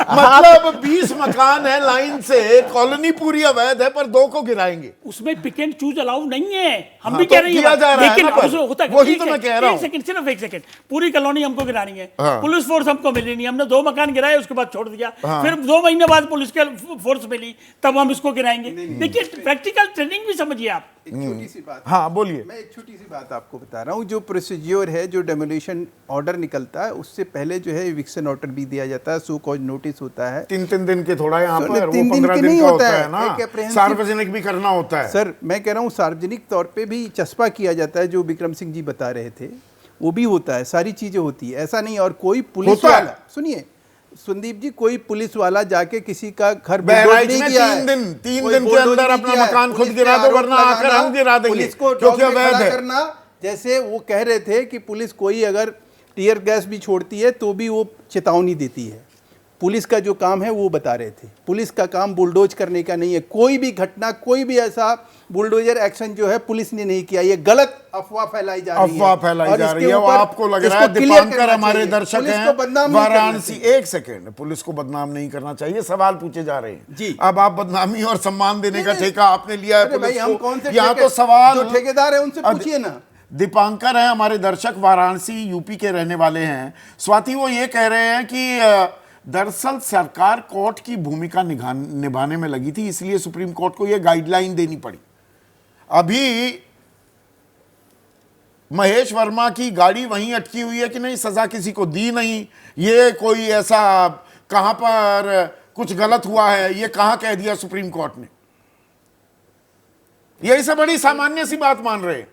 Speaker 1: मतलब 20 मकान है लाइन से, कॉलोनी पूरी अवैध है, पर 2 को गिराएंगे।
Speaker 8: उसमें पिक एंड चूज अलाउ नहीं है, हम
Speaker 1: हाँ,
Speaker 8: भी
Speaker 1: तो
Speaker 8: कह रहे हैं
Speaker 1: किया जा रहा है
Speaker 8: लेकिन
Speaker 1: ना, पर
Speaker 8: उसमें होता है।
Speaker 1: वही
Speaker 8: एक
Speaker 1: तो मैं
Speaker 8: सेकंड,
Speaker 1: कह रहा हूं।
Speaker 8: एक सेकंड, सिर्फ एक सेकंड, पूरी कॉलोनी हमको गिरानी है,
Speaker 1: हाँ।
Speaker 8: पुलिस फोर्स हमको मिली नहीं, हमने 2 मकान गिराए, उसके बाद छोड़ दिया,
Speaker 1: हाँ।
Speaker 8: फिर 2 महीने बाद पुलिस के फोर्स मिली, तब हम इसको गिराएंगे। देखिए, प्रैक्टिकल ट्रेनिंग भी समझिए आप।
Speaker 5: एक छोटी सी बात,
Speaker 1: हाँ बोलिए।
Speaker 5: मैं एक छोटी सी बात आपको बता रहा हूँ। जो प्रोसीज्योर है, जो डेमोलिशन ऑर्डर निकलता है, उससे पहले जो है इविक्शन ऑर्डर भी दिया जाता है, सो कॉज नोटिस होता है।
Speaker 1: 3 दिन के थोड़ा यहाँ
Speaker 5: तो
Speaker 1: पर, वो
Speaker 5: 3 दिन
Speaker 1: 15
Speaker 5: के
Speaker 1: दिन
Speaker 5: नहीं
Speaker 1: का
Speaker 5: होता
Speaker 1: होता
Speaker 5: है,
Speaker 1: है ना,
Speaker 5: एक apprehensive-
Speaker 1: सार्वजनिक भी करना होता है।
Speaker 5: सर, मैं कह रहा हूँ सार्वजनिक तौर पे भी चस्पा किया जाता है, जो विक्रम सिंह जी बता रहे थे, वो भी होता है, सारी चीजें होती है। ऐसा नहीं, और कोई पुलिस
Speaker 1: होता है।
Speaker 5: वाला, सुनिए संदीप जी, कोई पुलिस वाला जाके किसी का घर
Speaker 1: बहराइच
Speaker 5: नहीं
Speaker 1: में
Speaker 5: किया
Speaker 1: 3
Speaker 5: है।
Speaker 1: दिन
Speaker 5: कोई
Speaker 1: के अंदर
Speaker 5: नहीं
Speaker 1: अपना
Speaker 5: किया है।
Speaker 1: मकान खुद
Speaker 5: पुलिस पे
Speaker 1: गिरा दो,
Speaker 5: आरोप
Speaker 1: वरना आकर
Speaker 5: लगाना,
Speaker 1: हम गिरा देंगे,
Speaker 5: पुलिस को
Speaker 1: क्योंकि
Speaker 5: डॉग में
Speaker 1: अवैध
Speaker 5: खड़ा
Speaker 1: है।
Speaker 5: करना। जैसे वो कह रहे थे कि पुलिस कोई अगर टीयर गैस भी छोड़ती है तो भी वो चेतावनी देती है। पुलिस का जो काम है वो बता रहे थे, पुलिस का काम बुलडोज करने का नहीं है। कोई भी घटना, कोई भी ऐसा बुलडोजर एक्शन जो है पुलिस ने नहीं किया। ये गलत अफवाह फैलाई जा रही है।
Speaker 1: अफवाह फैलाई
Speaker 5: और
Speaker 1: जा
Speaker 5: इसके
Speaker 1: रही है। वो
Speaker 5: ऊपर
Speaker 1: आपको लग रहा है
Speaker 5: इसको clear
Speaker 1: दीपांकर
Speaker 5: करना
Speaker 1: हमारे
Speaker 5: चाहिए।
Speaker 1: दर्शक
Speaker 5: पुलिस
Speaker 1: हैं
Speaker 5: को बदनाम नहीं करना
Speaker 1: वाराणसी।
Speaker 5: चाहिए।
Speaker 1: एक सेकेंड, पुलिस को बदनाम नहीं करना चाहिए, सवाल पूछे जा रहे हैं
Speaker 5: जी।
Speaker 1: अब आप बदनामी और सम्मान देने का ठेका आपने लिया है
Speaker 5: अरे भाई,
Speaker 1: पुलिस
Speaker 5: हम
Speaker 1: को।
Speaker 5: कौन से
Speaker 1: यहाँ
Speaker 5: ठेके-
Speaker 1: तो सवाल
Speaker 5: जो ठेकेदार है उनसे पूछिए ना।
Speaker 1: दीपांकर हैं हमारे दर्शक, वाराणसी यूपी के रहने वाले हैं। स्वाति, वो ये कह रहे हैं कि दरअसल सरकार कोर्ट की भूमिका निभाने में लगी थी, इसलिए सुप्रीम कोर्ट को यह गाइडलाइन देनी पड़ी। अभी महेश वर्मा की गाड़ी वहीं अटकी हुई है कि नहीं, सजा किसी को दी नहीं, ये कोई ऐसा कहां पर कुछ गलत हुआ है, ये कहां कह दिया सुप्रीम कोर्ट ने? यही से बड़ी सामान्य सी बात मान रहे हैं।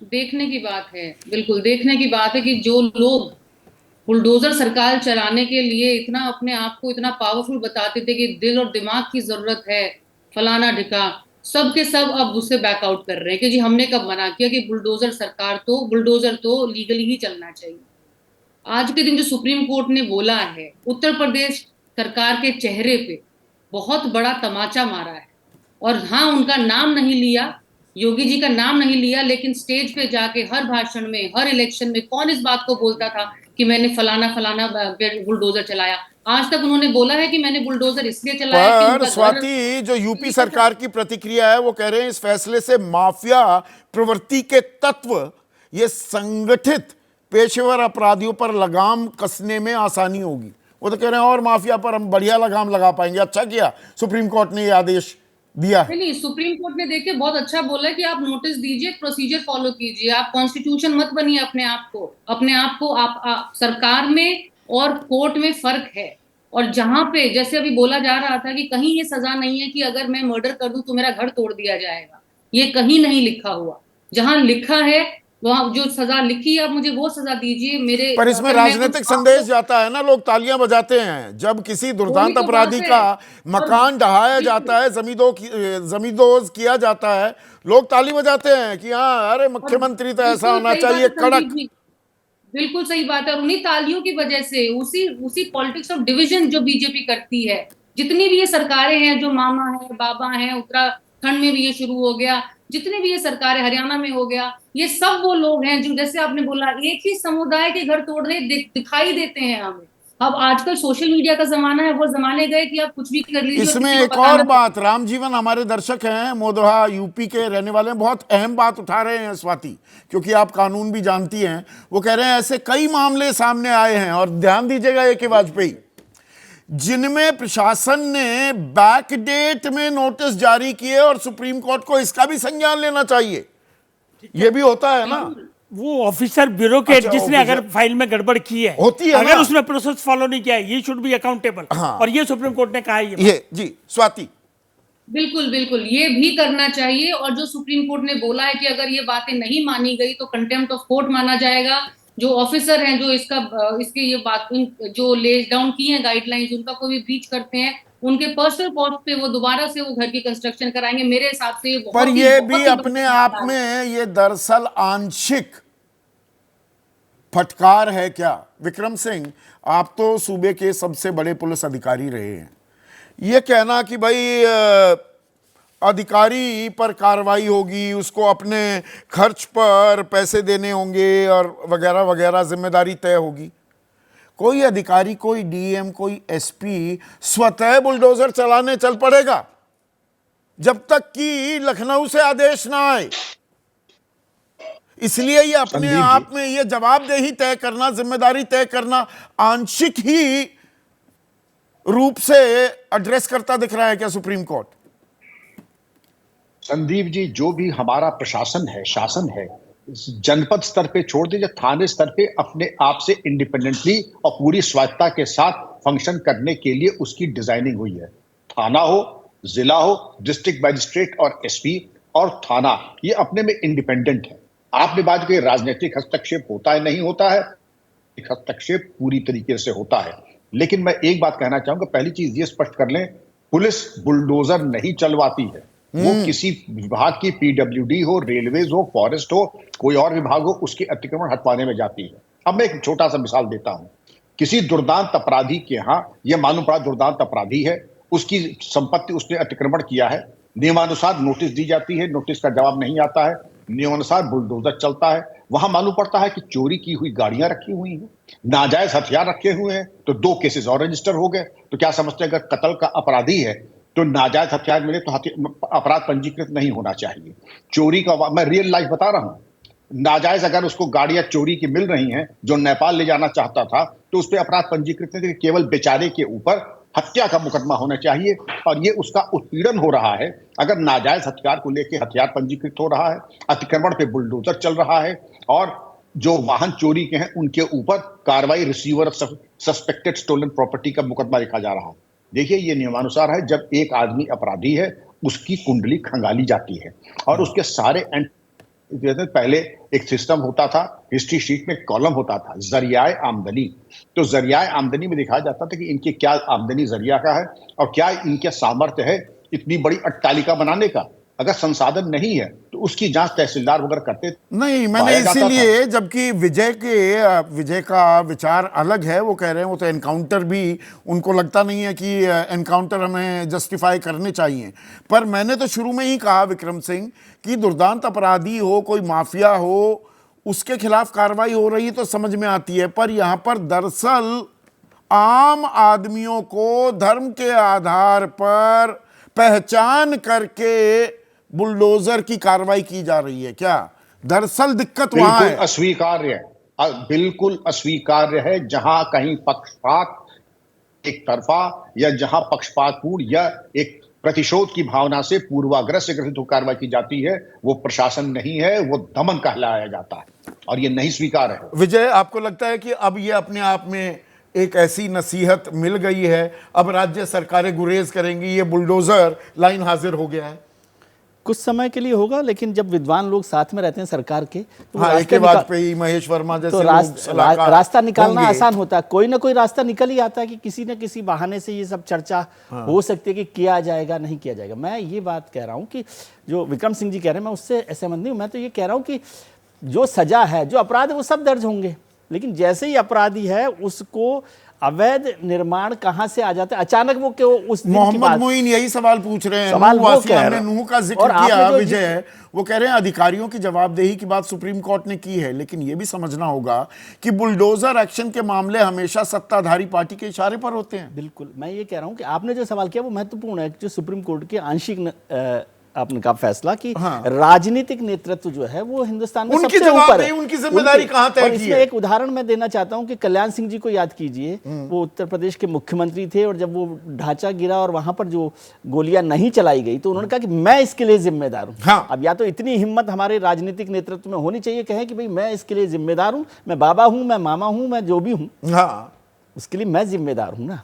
Speaker 10: देखने की बात है, बिल्कुल देखने की बात है कि जो लोग बुलडोजर सरकार चलाने के लिए इतना अपने आप को इतना पावरफुल बताते थे कि दिल और दिमाग की जरूरत है, फलाना ढिका, सब के सब अब उससे बैकआउट कर रहे हैं कि जी हमने कब मना किया कि बुलडोजर तो लीगली ही चलना चाहिए। आज के दिन जो सुप्रीम कोर्ट ने बोला है, उत्तर प्रदेश सरकार के चेहरे पे बहुत बड़ा तमाचा मारा है। और हाँ, उनका नाम नहीं लिया, योगी जी का नाम नहीं लिया, लेकिन स्टेज पे जाके हर भाषण में, हर इलेक्शन में कौन इस बात को बोलता था कि मैंने फलाना फलाना बुलडोजर चलाया? आज तक उन्होंने बोला है कि मैंने बुलडोजर इसलिए चलाया कि
Speaker 1: पर स्वाति, जो यूपी सरकार की प्रतिक्रिया है वो कह रहे हैं इस फैसले से माफिया प्रवृत्ति के तत्व, ये संगठित पेशेवर अपराधियों पर लगाम कसने में आसानी होगी। वो तो कह रहे हैं और माफिया पर हम बढ़िया लगाम लगा पाएंगे। अच्छा किया सुप्रीम कोर्ट ने ये आदेश दिया है।
Speaker 10: नहीं, सुप्रीम कोर्ट ने देखिए बहुत अच्छा बोला है कि आप नोटिस दीजिए, प्रोसीजर फॉलो कीजिए, आप कॉन्स्टिट्यूशन मत बनिए अपने आप को आप सरकार में और कोर्ट में फर्क है। और जहां पे जैसे अभी बोला जा रहा था कि कहीं ये सजा नहीं है कि अगर मैं मर्डर कर दूं तो मेरा घर तोड़ दिया जाएगा, ये कहीं नहीं लिखा हुआ। जहां लिखा है वहां जो सजा लिखी है, आप मुझे वो सजा दीजिए। मेरे
Speaker 1: पर इसमें राजनीतिक संदेश जाता है ना, लोग तालियां बजाते हैं जब किसी दुर्दांत अपराधी का मकान ढहाया जाता है, जमींदोज किया जाता है, लोग ताली बजाते हैं कि हाँ अरे मुख्यमंत्री तो ऐसा होना चाहिए, कड़क।
Speaker 10: बिल्कुल सही बात है। और उन्हीं तालियों की वजह से उसी पॉलिटिक्स ऑफ डिवीजन जो बीजेपी करती है, जितनी भी ये सरकारें हैं, जो मामा है, बाबा हैं, उत्तराखंड में भी ये शुरू हो गया, जितने भी ये सरकारें, हरियाणा में हो गया, ये सब वो लोग हैं जो जैसे आपने बोला एक ही समुदाय के घर तोड़ने दिखाई देते हैं हमें। अब आजकल सोशल मीडिया का जमाना है, वो जमाने गए कि आप कुछ भी कर लीजिए।
Speaker 1: इसमें एक और बात, रामजीवन हमारे दर्शक हैं, मोदहा यूपी के रहने वाले हैं, बहुत अहम बात उठा रहे हैं स्वाति, क्योंकि आप कानून भी जानती हैं। वो कह रहे हैं ऐसे कई मामले सामने आए हैं, और ध्यान दीजिएगा ए.के. वाजपेयी, जिनमें प्रशासन ने बैकडेट में नोटिस जारी किए, और सुप्रीम कोर्ट को इसका भी संज्ञान लेना चाहिए। ये भी होता है ना,
Speaker 8: वो ऑफिसर ब्यूरोक्रेट
Speaker 1: अच्छा,
Speaker 8: जिसने अगर फाइल में गड़बड़ की है,
Speaker 1: होती है
Speaker 8: अगर
Speaker 1: ना?
Speaker 8: उसने प्रोसेस फॉलो नहीं किया है, ये शुड बी अकाउंटेबल।
Speaker 1: हाँ।
Speaker 8: और ये सुप्रीम कोर्ट ने कहा है
Speaker 1: ये जी स्वाति,
Speaker 10: बिल्कुल बिल्कुल ये भी करना चाहिए। और जो सुप्रीम कोर्ट ने बोला है कि अगर ये बातें नहीं मानी गई तो कंटेम्प्ट ऑफ कोर्ट माना जाएगा। जो ऑफिसर हैं जो इसके ये बात जो ले डाउन की है गाइडलाइंस, उनका कोई भी ब्रीच करते हैं, उनके पर्सनल कॉस्ट पे वो दोबारा से वो घर की कंस्ट्रक्शन कराएंगे। मेरे हिसाब से ये
Speaker 1: पर ये भी अपने आप में ये दरअसल आंशिक फटकार है क्या? विक्रम सिंह, आप तो सूबे के सबसे बड़े पुलिस अधिकारी रहे हैं, ये कहना कि भाई अधिकारी पर कार्रवाई होगी, उसको अपने खर्च पर पैसे देने होंगे और वगैरह वगैरह, जिम्मेदारी तय होगी, कोई अधिकारी, कोई डीएम, कोई एसपी स्वतः बुलडोजर चलाने चल पड़ेगा जब तक कि लखनऊ से आदेश ना आए? इसलिए ये अपने आप में ये जवाबदेही तय करना, जिम्मेदारी तय करना आंशिक ही रूप से एड्रेस करता दिख रहा है क्या सुप्रीम कोर्ट?
Speaker 6: संदीप जी, जो भी हमारा प्रशासन है, शासन है, जनपद स्तर पे छोड़ दीजिए, थाने स्तर पे अपने आप से इंडिपेंडेंटली और पूरी स्वायत्ता के साथ फंक्शन करने के लिए उसकी डिजाइनिंग हुई है। थाना हो, जिला हो, डिस्ट्रिक्ट मजिस्ट्रेट और एसपी और थाना, ये अपने में इंडिपेंडेंट है। आपने बात की राजनीतिक हस्तक्षेप होता है, नहीं होता है, हस्तक्षेप पूरी तरीके से होता है। लेकिन मैं एक बात कहना चाहूंगा, पहली चीज ये स्पष्ट कर लें, पुलिस बुलडोजर नहीं चलवाती है। वो किसी विभाग की पीडब्ल्यूडी हो, रेलवेज हो, फॉरेस्ट हो, कोई और विभाग हो, उसके अतिक्रमण हटवाने में जाती है। अब मैं एक छोटा सा मिसाल देता हूं। किसी दुर्दांत अपराधी के यहाँ, यह मालूम पड़ा दुर्दांत अपराधी है, उसकी संपत्ति उसने अतिक्रमण किया है, नियमानुसार नोटिस दी जाती है, नोटिस का जवाब नहीं आता है, नियमानुसार बुलडोजर चलता है। वहां मालूम पड़ता है कि चोरी की हुई गाड़ियां रखी हुई हैं, नाजायज हथियार रखे हुए हैं, तो 2 केसेस और रजिस्टर हो गए। तो क्या समझते हैं, अगर कत्ल का अपराधी है तो नाजायज हथियार मिले तो अपराध पंजीकृत नहीं होना चाहिए। चोरी का, मैं रियल लाइफ बता रहा हूं, नाजायज अगर उसको गाड़ियां चोरी की मिल रही हैं जो नेपाल ले जाना चाहता था, तो उस पर अपराध पंजीकृत नहीं, केवल बेचारे के ऊपर हत्या का मुकदमा होना चाहिए। और ये उसका उत्पीड़न हो रहा है। अगर नाजायज हथियार को लेकर हथियार पंजीकृत हो रहा है, अतिक्रमण पे बुलडोजर चल रहा है, और जो वाहन चोरी के हैं उनके ऊपर कार्रवाई, रिसीवर सस्पेक्टेड स्टोलन प्रॉपर्टी का मुकदमा लिखा जा रहा है। देखिए, ये नियमानुसार है, जब एक आदमी अपराधी है उसकी कुंडली खंगाली जाती है और उसके सारे पहले एक सिस्टम होता था, हिस्ट्री शीट में कॉलम होता था, जरियाए आमदनी। तो जरियाए आमदनी में दिखाया जाता था कि इनके क्या आमदनी जरिया का है और क्या इनके सामर्थ्य है इतनी बड़ी अट्टालिका बनाने का। अगर संसाधन नहीं है तो उसकी जांच तहसीलदार वगैरह करते
Speaker 1: नहीं। मैंने इसीलिए, जबकि विजय का विचार अलग है, वो कह रहे हैं वो तो एनकाउंटर भी उनको लगता नहीं है कि एनकाउंटर हमें जस्टिफाई करने चाहिए। पर मैंने तो शुरू में ही कहा विक्रम सिंह कि दुर्दांत अपराधी हो, कोई माफिया हो, उसके खिलाफ कार्रवाई हो रही तो समझ में आती है। पर यहां पर दरअसल आम आदमियों को धर्म के आधार पर पहचान करके बुलडोजर की कार्रवाई की जा रही है क्या? दरअसल दिक्कत वहां है।
Speaker 6: अस्वीकार्य, बिल्कुल अस्वीकार्य है। जहां कहीं पक्षपात एक तरफा या जहां पक्षपातपूर्ण या एक प्रतिशोध की भावना से पूर्वाग्रह से ग्रसित होकर कार्रवाई की जाती है, वो प्रशासन नहीं है, वो दमन कहलाया जाता है और ये नहीं स्वीकार है।
Speaker 1: विजय, आपको लगता है कि अब ये अपने आप में एक ऐसी नसीहत मिल गई है, अब राज्य सरकारें गुरेज करेंगी, ये बुलडोजर लाइन हाजिर हो गया है?
Speaker 9: कुछ समय के लिए होगा, लेकिन जब विद्वान लोग साथ में रहते हैं सरकार के, तो
Speaker 1: हाँ, एक वाजपेयी, महेश वर्मा जैसे
Speaker 9: तो रास्ता निकालना आसान होता है। कोई ना कोई रास्ता निकल ही आता है कि किसी न किसी बहाने से ये सब चर्चा हो सकती है कि किया जाएगा, नहीं किया जाएगा। मैं ये बात कह रहा हूँ कि जो विक्रम सिंह जी कह रहे हैं, मैं उससे सहमत नहीं हूँ। मैं तो ये कह रहा हूँ कि जो सजा है, जो अपराध है, वो सब दर्ज होंगे, लेकिन जैसे ही अपराधी है उसको अवैध निर्माण कहां से आ जाता है अचानक, वो क्यों उस दिन की बात।
Speaker 1: मोहम्मद मोइन यही सवाल पूछ रहे हैं।
Speaker 9: सवाल वो कह
Speaker 1: हमने नूह का जिक्र किया विजय, वो कह रहे हैं अधिकारियों की जवाबदेही की बात सुप्रीम कोर्ट ने की है, लेकिन ये भी समझना होगा कि बुलडोजर एक्शन के मामले हमेशा सत्ताधारी पार्टी के इशारे पर होते हैं।
Speaker 9: बिल्कुल, मैं ये कह रहा हूं कि आपने जो सवाल किया वो महत्वपूर्ण है। जो सुप्रीम कोर्ट के आंशिक आपने कहा फैसला कि राजनीतिक नेतृत्व जो है वो हिंदुस्तान में सबसे ऊपर है,
Speaker 1: उनकी जिम्मेदारी कहां तय की है?
Speaker 9: इसमें एक उदाहरण मैं देना चाहता हूं कि कल्याण सिंह जी को याद कीजिए, वो उत्तर प्रदेश के मुख्यमंत्री थे और जब वो ढांचा गिरा और वहां पर जो गोलियां नहीं चलाई गई तो उन्होंने कहा कि मैं इसके लिए जिम्मेदार हूं। अब या तो इतनी हिम्मत हमारे राजनीतिक नेतृत्व में होनी चाहिए, कहें कि भाई मैं इसके लिए जिम्मेदार हूं, मैं बाबा हूं, मैं मामा हूं, मैं जो भी हूं, उसके लिए मैं जिम्मेदार हूं ना।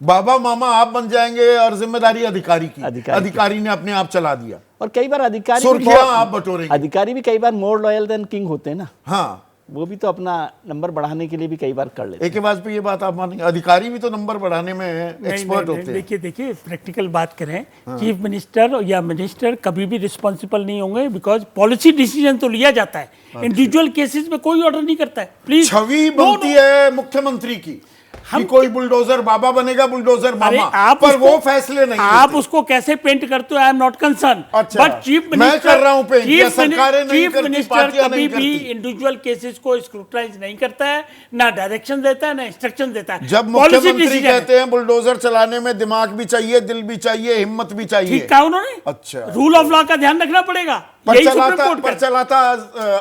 Speaker 1: बाबा मामा आप बन जाएंगे और जिम्मेदारी अधिकारी की। अधिकारी ने अपने आप चला दिया।
Speaker 9: और कई बार अधिकारी
Speaker 1: आप बटोरेंगे।
Speaker 9: अधिकारी भी कई बार मोर लॉयल देन किंग होते हैं ना।
Speaker 1: हाँ,
Speaker 9: वो भी तो अपना नंबर बढ़ाने के लिए भी कई बार कर लेते हैं।
Speaker 1: एक बात पे ये बात आप मानेंगे, अधिकारी भी तो नंबर बढ़ाने में एक्सपर्ट होते हैं।
Speaker 8: देखिए प्रैक्टिकल बात करें, चीफ मिनिस्टर या मिनिस्टर कभी भी रिस्पॉन्सिबल नहीं होंगे, बिकॉज पॉलिसी डिसीजन तो लिया जाता है, इंडिविजुअल केसेस में कोई ऑर्डर नहीं करता है। प्लीज,
Speaker 1: छवि बनती है मुख्यमंत्री की कि कोई बुलडोजर बाबा बनेगा, बुलडोजर मामा,
Speaker 8: आप
Speaker 1: पर वो फैसले नहीं
Speaker 8: आप उसको कैसे पेंट करते हो, आई एम नॉट कंसर्न।
Speaker 1: अच्छा,
Speaker 8: बट चीफ
Speaker 1: मैं कर रहा हूं पेंट,
Speaker 8: चीफ मिनिस्टर कभी
Speaker 1: नहीं
Speaker 8: भी इंडिविजुअल केसेस को स्क्रूटनाइज नहीं करता है, ना डायरेक्शन देता है, ना इंस्ट्रक्शन देता है।
Speaker 1: जब मुख्यमंत्री कहते हैं बुलडोजर चलाने में दिमाग भी चाहिए, दिल भी चाहिए, हिम्मत भी चाहिए,
Speaker 8: ठीक कहा उन्होंने।
Speaker 1: अच्छा,
Speaker 8: रूल ऑफ लॉ का ध्यान रखना पड़ेगा।
Speaker 1: पर चलाता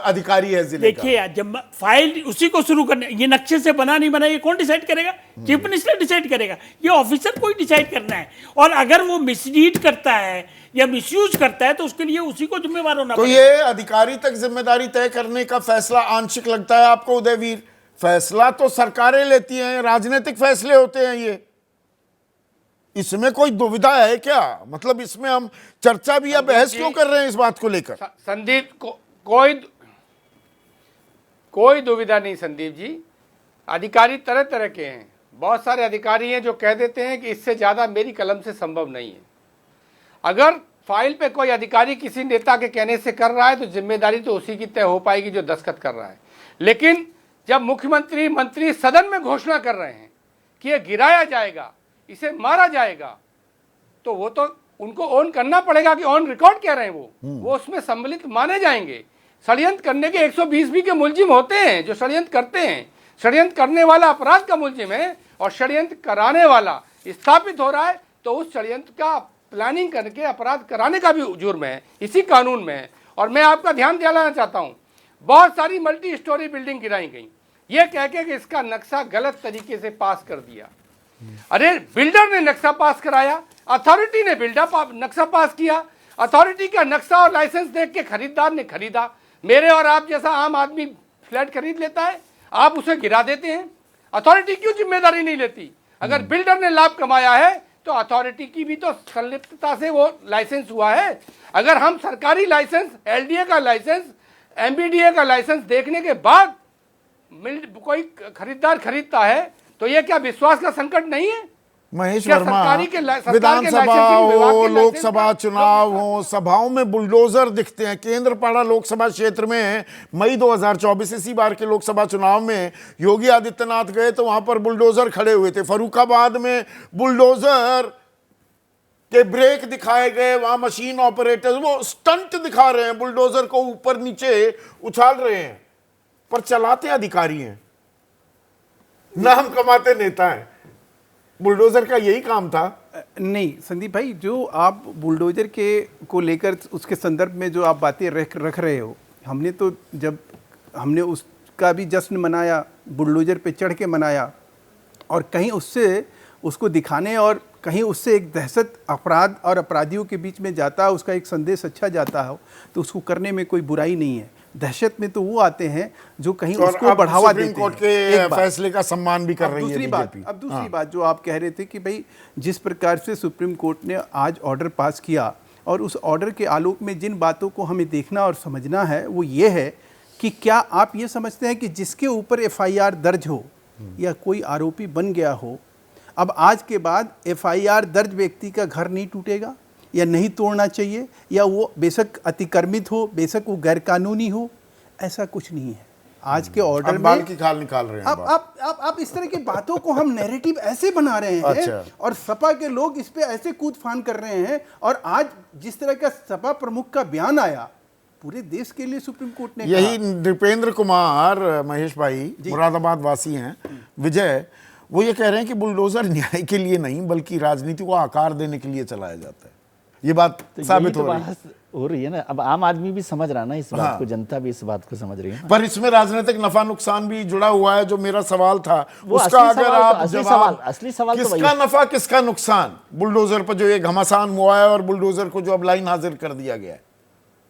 Speaker 1: अधिकारी है जिले का।
Speaker 8: देखिए, जब फाइल उसी को शुरू करने, ये नक्शे से बना नहीं बना ये कौन डिसाइड करेगा? चीफ मिनिस्टर डिसाइड करेगा, ये ऑफिसर को ही डिसाइड करना है। और अगर वो मिसलीड करता है या मिसयूज करता है तो उसके लिए उसी को जिम्मेवार होना
Speaker 1: तो ये अधिकारी तक जिम्मेदारी तय करने का फैसला आंशिक लगता है आपको उदयवीर? फैसला तो सरकारें लेती हैं, राजनीतिक फैसले होते हैं ये। इसमें कोई दुविधा है क्या? मतलब इसमें हम चर्चा भी या बहस क्यों कर रहे हैं इस बात को लेकर?
Speaker 7: संदीप कोई दुविधा नहीं संदीप जी। अधिकारी तरह तरह के हैं, बहुत सारे अधिकारी हैं जो कह देते हैं कि इससे ज्यादा मेरी कलम से संभव नहीं है। अगर फाइल पे कोई अधिकारी किसी नेता के कहने से कर रहा है तो जिम्मेदारी तो उसी की तय हो पाएगी जो दस्तखत कर रहा है। लेकिन जब मुख्यमंत्री मंत्री सदन में घोषणा कर रहे हैं कि यह गिराया जाएगा, इसे मारा जाएगा, तो वो तो उनको ऑन करना पड़ेगा कि ऑन रिकॉर्ड कह रहे हैं वो उसमें सम्मिलित माने जाएंगे। षड्यंत्र करने के 120 के मुलजिम होते हैं जो षड्यंत्र करते हैं। षड्यंत्र करने वाला अपराध का मुलजिम है और षड्यंत्र कराने वाला स्थापित हो रहा है तो उस षड्यंत्र का प्लानिंग करके अपराध कराने का भी जुर्म है, इसी कानून में है। और मैं आपका ध्यान दिलाना चाहता हूँ, बहुत सारी मल्टी स्टोरी बिल्डिंग गिराई गई ये कह के कि इसका नक्शा गलत तरीके से पास कर दिया। अरे बिल्डर ने नक्शा पास कराया, अथॉरिटी ने नक्शा पास किया, अथॉरिटी का नक्शा और लाइसेंस देख के खरीदार ने खरीदा। मेरे और आप जैसा आम आदमी फ्लैट खरीद लेता है, आप उसे गिरा देते हैं। अथॉरिटी क्यों जिम्मेदारी नहीं लेती? अगर बिल्डर ने लाभ कमाया है तो अथॉरिटी की भी तो संलिप्तता से वो लाइसेंस हुआ है। अगर हम सरकारी लाइसेंस, एलडीए का लाइसेंस, एमबीडीए का लाइसेंस देखने के बाद कोई खरीदार खरीदता है तो ये क्या विश्वास का संकट नहीं है?
Speaker 1: महेश
Speaker 7: क्या
Speaker 1: वर्मा,
Speaker 7: सरकारी के सरकार के
Speaker 1: विधानसभा
Speaker 7: लाइसेंसिंग विभाग
Speaker 1: हो,
Speaker 7: के
Speaker 1: लोकसभा
Speaker 7: लाइसेंस
Speaker 1: चुनाव हो, सभाओं में बुलडोजर दिखते हैं। केंद्रपाड़ा लोकसभा क्षेत्र में मई 2024 इसी बार के लोकसभा चुनाव में योगी आदित्यनाथ गए तो वहां पर बुलडोजर खड़े हुए थे। फर्रुखाबाद में बुलडोजर के ब्रेक दिखाए गए, वहां मशीन ऑपरेटर्स वो स्टंट दिखा रहे हैं, बुलडोजर को ऊपर नीचे उछाल रहे हैं, पर चलाते अधिकारी हैं, नाम कमाते नेता हैं। बुलडोजर का यही काम था?
Speaker 5: नहीं संदीप भाई, जो आप बुलडोजर के को लेकर उसके संदर्भ में जो आप बातें रख रहे हो, हमने तो जब हमने उसका भी जश्न मनाया, बुलडोजर पे चढ़ के मनाया, और कहीं उससे उसको दिखाने और कहीं उससे एक दहशत अपराध और अपराधियों के बीच में जाता है, उसका एक संदेश अच्छा जाता है, तो उसको करने में कोई बुराई नहीं है। दहशत में तो वो आते हैं जो कहीं उसको बढ़ावा देते हैं।
Speaker 1: सुप्रीम कोर्ट के फैसले का सम्मान भी कर रही है बीजेपी।
Speaker 5: अब दूसरी बात जो आप कह रहे थे कि भाई जिस प्रकार से सुप्रीम कोर्ट ने आज ऑर्डर पास किया और उस ऑर्डर के आलोक में जिन बातों को हमें देखना और समझना है वो ये है कि क्या आप ये समझते हैं कि जिसके ऊपर एफआईआर दर्ज हो या कोई आरोपी बन गया हो, अब आज के बाद एफआईआर दर्ज व्यक्ति का घर नहीं टूटेगा या नहीं तोड़ना चाहिए, या वो बेशक अतिक्रमित हो, बेशक वो गैरकानूनी हो, ऐसा कुछ नहीं है आज के ऑर्डर में।
Speaker 1: बाल की खाल निकाल रहे हैं।
Speaker 5: आप इस तरह की बातों को हम नैरेटिव ऐसे बना रहे हैं।
Speaker 1: अच्छा।
Speaker 5: और सपा के लोग इस पे ऐसे कूद फान कर रहे हैं, और आज जिस तरह का सपा प्रमुख का बयान आया पूरे देश के लिए सुप्रीम कोर्ट ने
Speaker 1: यही नृपेंद्र कुमार, महेश भाई मुरादाबाद वासी हैं, विजय, वो ये कह रहे हैं कि बुलडोजर न्याय के लिए नहीं बल्कि राजनीति को आकार देने के लिए चलाया जाता है। ये बात
Speaker 9: तो
Speaker 1: साबित
Speaker 9: हो रही है ना। अब आम आदमी भी समझ रहा ना इस बात को, जनता भी इस बात को समझ रही है।
Speaker 1: पर इसमें राजनीतिक नफा नुकसान भी जुड़ा हुआ है। जो मेरा सवाल था उसका
Speaker 9: असली
Speaker 1: अगर
Speaker 9: सवाल
Speaker 1: आप
Speaker 9: तो- असली
Speaker 1: जवाब,
Speaker 9: सवाल तो
Speaker 1: किसका नफा किसका नुकसान बुलडोजर पर जो ये घमासान हुआ है और बुलडोजर को जो अब लाइन हाजिर कर दिया गया है?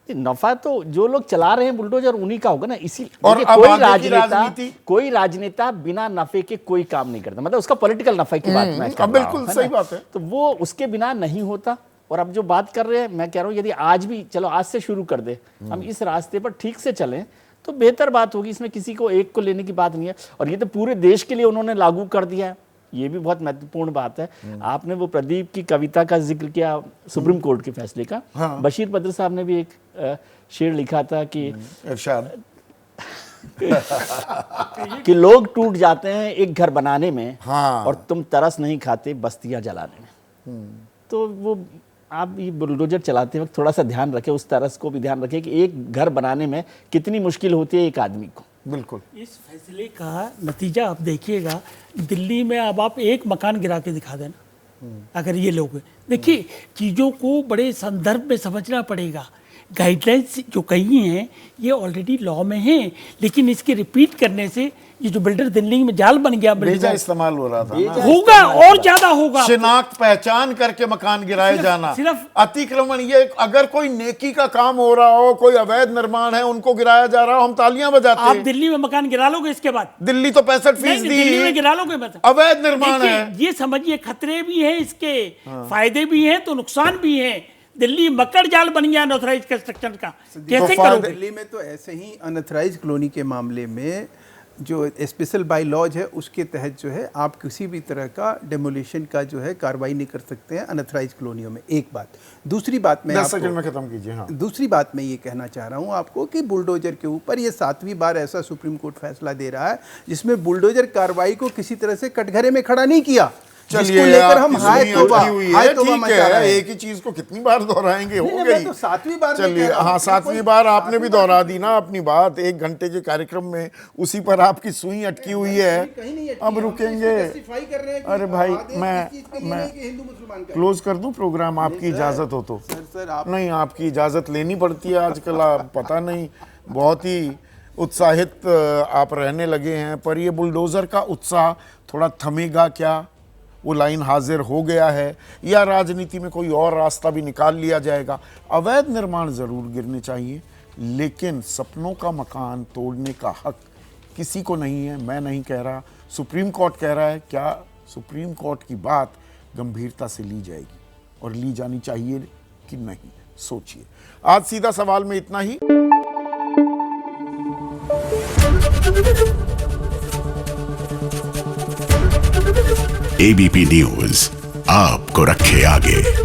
Speaker 9: नफा तो जो लोग चला रहे हैं बुलडोजर उन्हीं का होगा ना। इसी
Speaker 1: और
Speaker 9: देखिए,
Speaker 1: अब
Speaker 9: कोई
Speaker 1: आगे की
Speaker 9: राजनेता
Speaker 1: राजनीति?
Speaker 9: कोई राजनेता बिना नफे के कोई काम नहीं करता, मतलब उसका पॉलिटिकल नफे की बात मैं कर
Speaker 1: अब
Speaker 9: रहा
Speaker 1: बिल्कुल
Speaker 9: हूं, है
Speaker 1: सही
Speaker 9: ना?
Speaker 1: बात है।
Speaker 9: तो वो उसके बिना नहीं होता। और अब जो बात कर रहे हैं, मैं कह रहा हूं यदि आज भी, चलो आज से शुरू कर दे, हम इस रास्ते पर ठीक से चलें तो बेहतर बात होगी। इसमें किसी को एक को लेने की बात नहीं है, और ये तो पूरे देश के लिए उन्होंने लागू कर दिया है, ये भी बहुत महत्वपूर्ण बात है। आपने वो प्रदीप की कविता का जिक्र किया सुप्रीम कोर्ट के फैसले का।
Speaker 1: हाँ।
Speaker 9: बशीर बद्र साहब ने भी एक शेर लिखा था कि
Speaker 1: इरशाद
Speaker 9: कि लोग टूट जाते हैं एक घर बनाने में,
Speaker 1: हाँ।
Speaker 9: और तुम तरस नहीं खाते बस्तियां जलाने में। तो वो आप ये बुलडोजर चलाते वक्त थोड़ा सा ध्यान रखें, उस तरस को भी ध्यान रखें कि एक घर बनाने में कितनी मुश्किल होती है एक आदमी को।
Speaker 1: बिल्कुल।
Speaker 8: इस फैसले का नतीजा आप देखिएगा, दिल्ली में अब आप एक मकान गिरा के दिखा देना, अगर ये लोग देखिए, चीज़ों को बड़े संदर्भ में समझना पड़ेगा। गाइडलाइंस जो कही हैं ये ऑलरेडी लॉ में हैं, लेकिन इसके रिपीट करने से ये जो बिल्डर दिल्ली में जाल बन गया,
Speaker 1: बेजा इस्तेमाल हो रहा था ना।
Speaker 8: होगा और ज्यादा होगा।
Speaker 1: शिनाख्त पहचान करके मकान गिराए जाना,
Speaker 8: सिर्फ
Speaker 1: अतिक्रमण, ये अगर कोई नेकी का काम हो रहा हो, कोई अवैध निर्माण है, उनको गिराया जा रहा हो, हम तालियां बजाते
Speaker 8: आप
Speaker 1: हैं।
Speaker 8: दिल्ली में मकान गिरा लोगे, इसके बाद
Speaker 1: दिल्ली तो 65%
Speaker 8: दिल्ली में गिरा लोगे, मतलब
Speaker 1: अवैध निर्माण है।
Speaker 8: ये समझिए खतरे भी हैं इसके, फायदे भी हैं तो नुकसान भी हैं। दिल्ली मकर जाल बन गया अनऑथराइज्ड कंस्ट्रक्शन का, कैसे करोगे?
Speaker 5: दिल्ली में तो ऐसे ही अनऑथराइज्ड कॉलोनी के मामले में जो स्पेशल बाई लॉज है उसके तहत जो है आप किसी भी तरह का डेमोलिशन का जो है कार्रवाई नहीं कर सकते हैं अनऑथराइज्ड कॉलोनियों में। एक बात। दूसरी बात मैं
Speaker 1: 10 सेकंड में खत्म कीजिए। हाँ।
Speaker 5: दूसरी बात मैं ये कहना चाह रहा हूँ आपको कि बुलडोजर के ऊपर ये 7वीं बार ऐसा सुप्रीम कोर्ट फैसला दे रहा है जिसमें बुलडोजर कार्रवाई को किसी तरह से कटघरे में खड़ा नहीं किया।
Speaker 1: चलिए,
Speaker 5: लेकर हम हाय तौबा
Speaker 1: ठीक है, एक ही चीज को कितनी बार दोहराएंगे, हो गई।
Speaker 5: तो 7वीं बार
Speaker 1: चलिए, हाँ 7वीं बार आपने भी दोहरा दी ना अपनी बात 1 घंटे के कार्यक्रम में, उसी पर आपकी सुई अटकी हुई है। अब रुकेंगे। अरे भाई, मैं क्लोज कर दूं प्रोग्राम, आपकी इजाजत हो तो?
Speaker 5: सर
Speaker 1: नहीं, आपकी इजाजत लेनी पड़ती है आजकल, आप पता नहीं बहुत ही उत्साहित आप रहने लगे हैं। पर ये बुलडोजर का उत्साह थोड़ा थमेगा क्या? वो लाइन हाजिर हो गया है या राजनीति में कोई और रास्ता भी निकाल लिया जाएगा? अवैध निर्माण ज़रूर गिरने चाहिए, लेकिन सपनों का मकान तोड़ने का हक किसी को नहीं है। मैं नहीं कह रहा, सुप्रीम कोर्ट कह रहा है। क्या सुप्रीम कोर्ट की बात गंभीरता से ली जाएगी और ली जानी चाहिए कि नहीं? सोचिए। आज सीधा सवाल में इतना ही।
Speaker 11: एबीपी न्यूज आपको रखे आगे।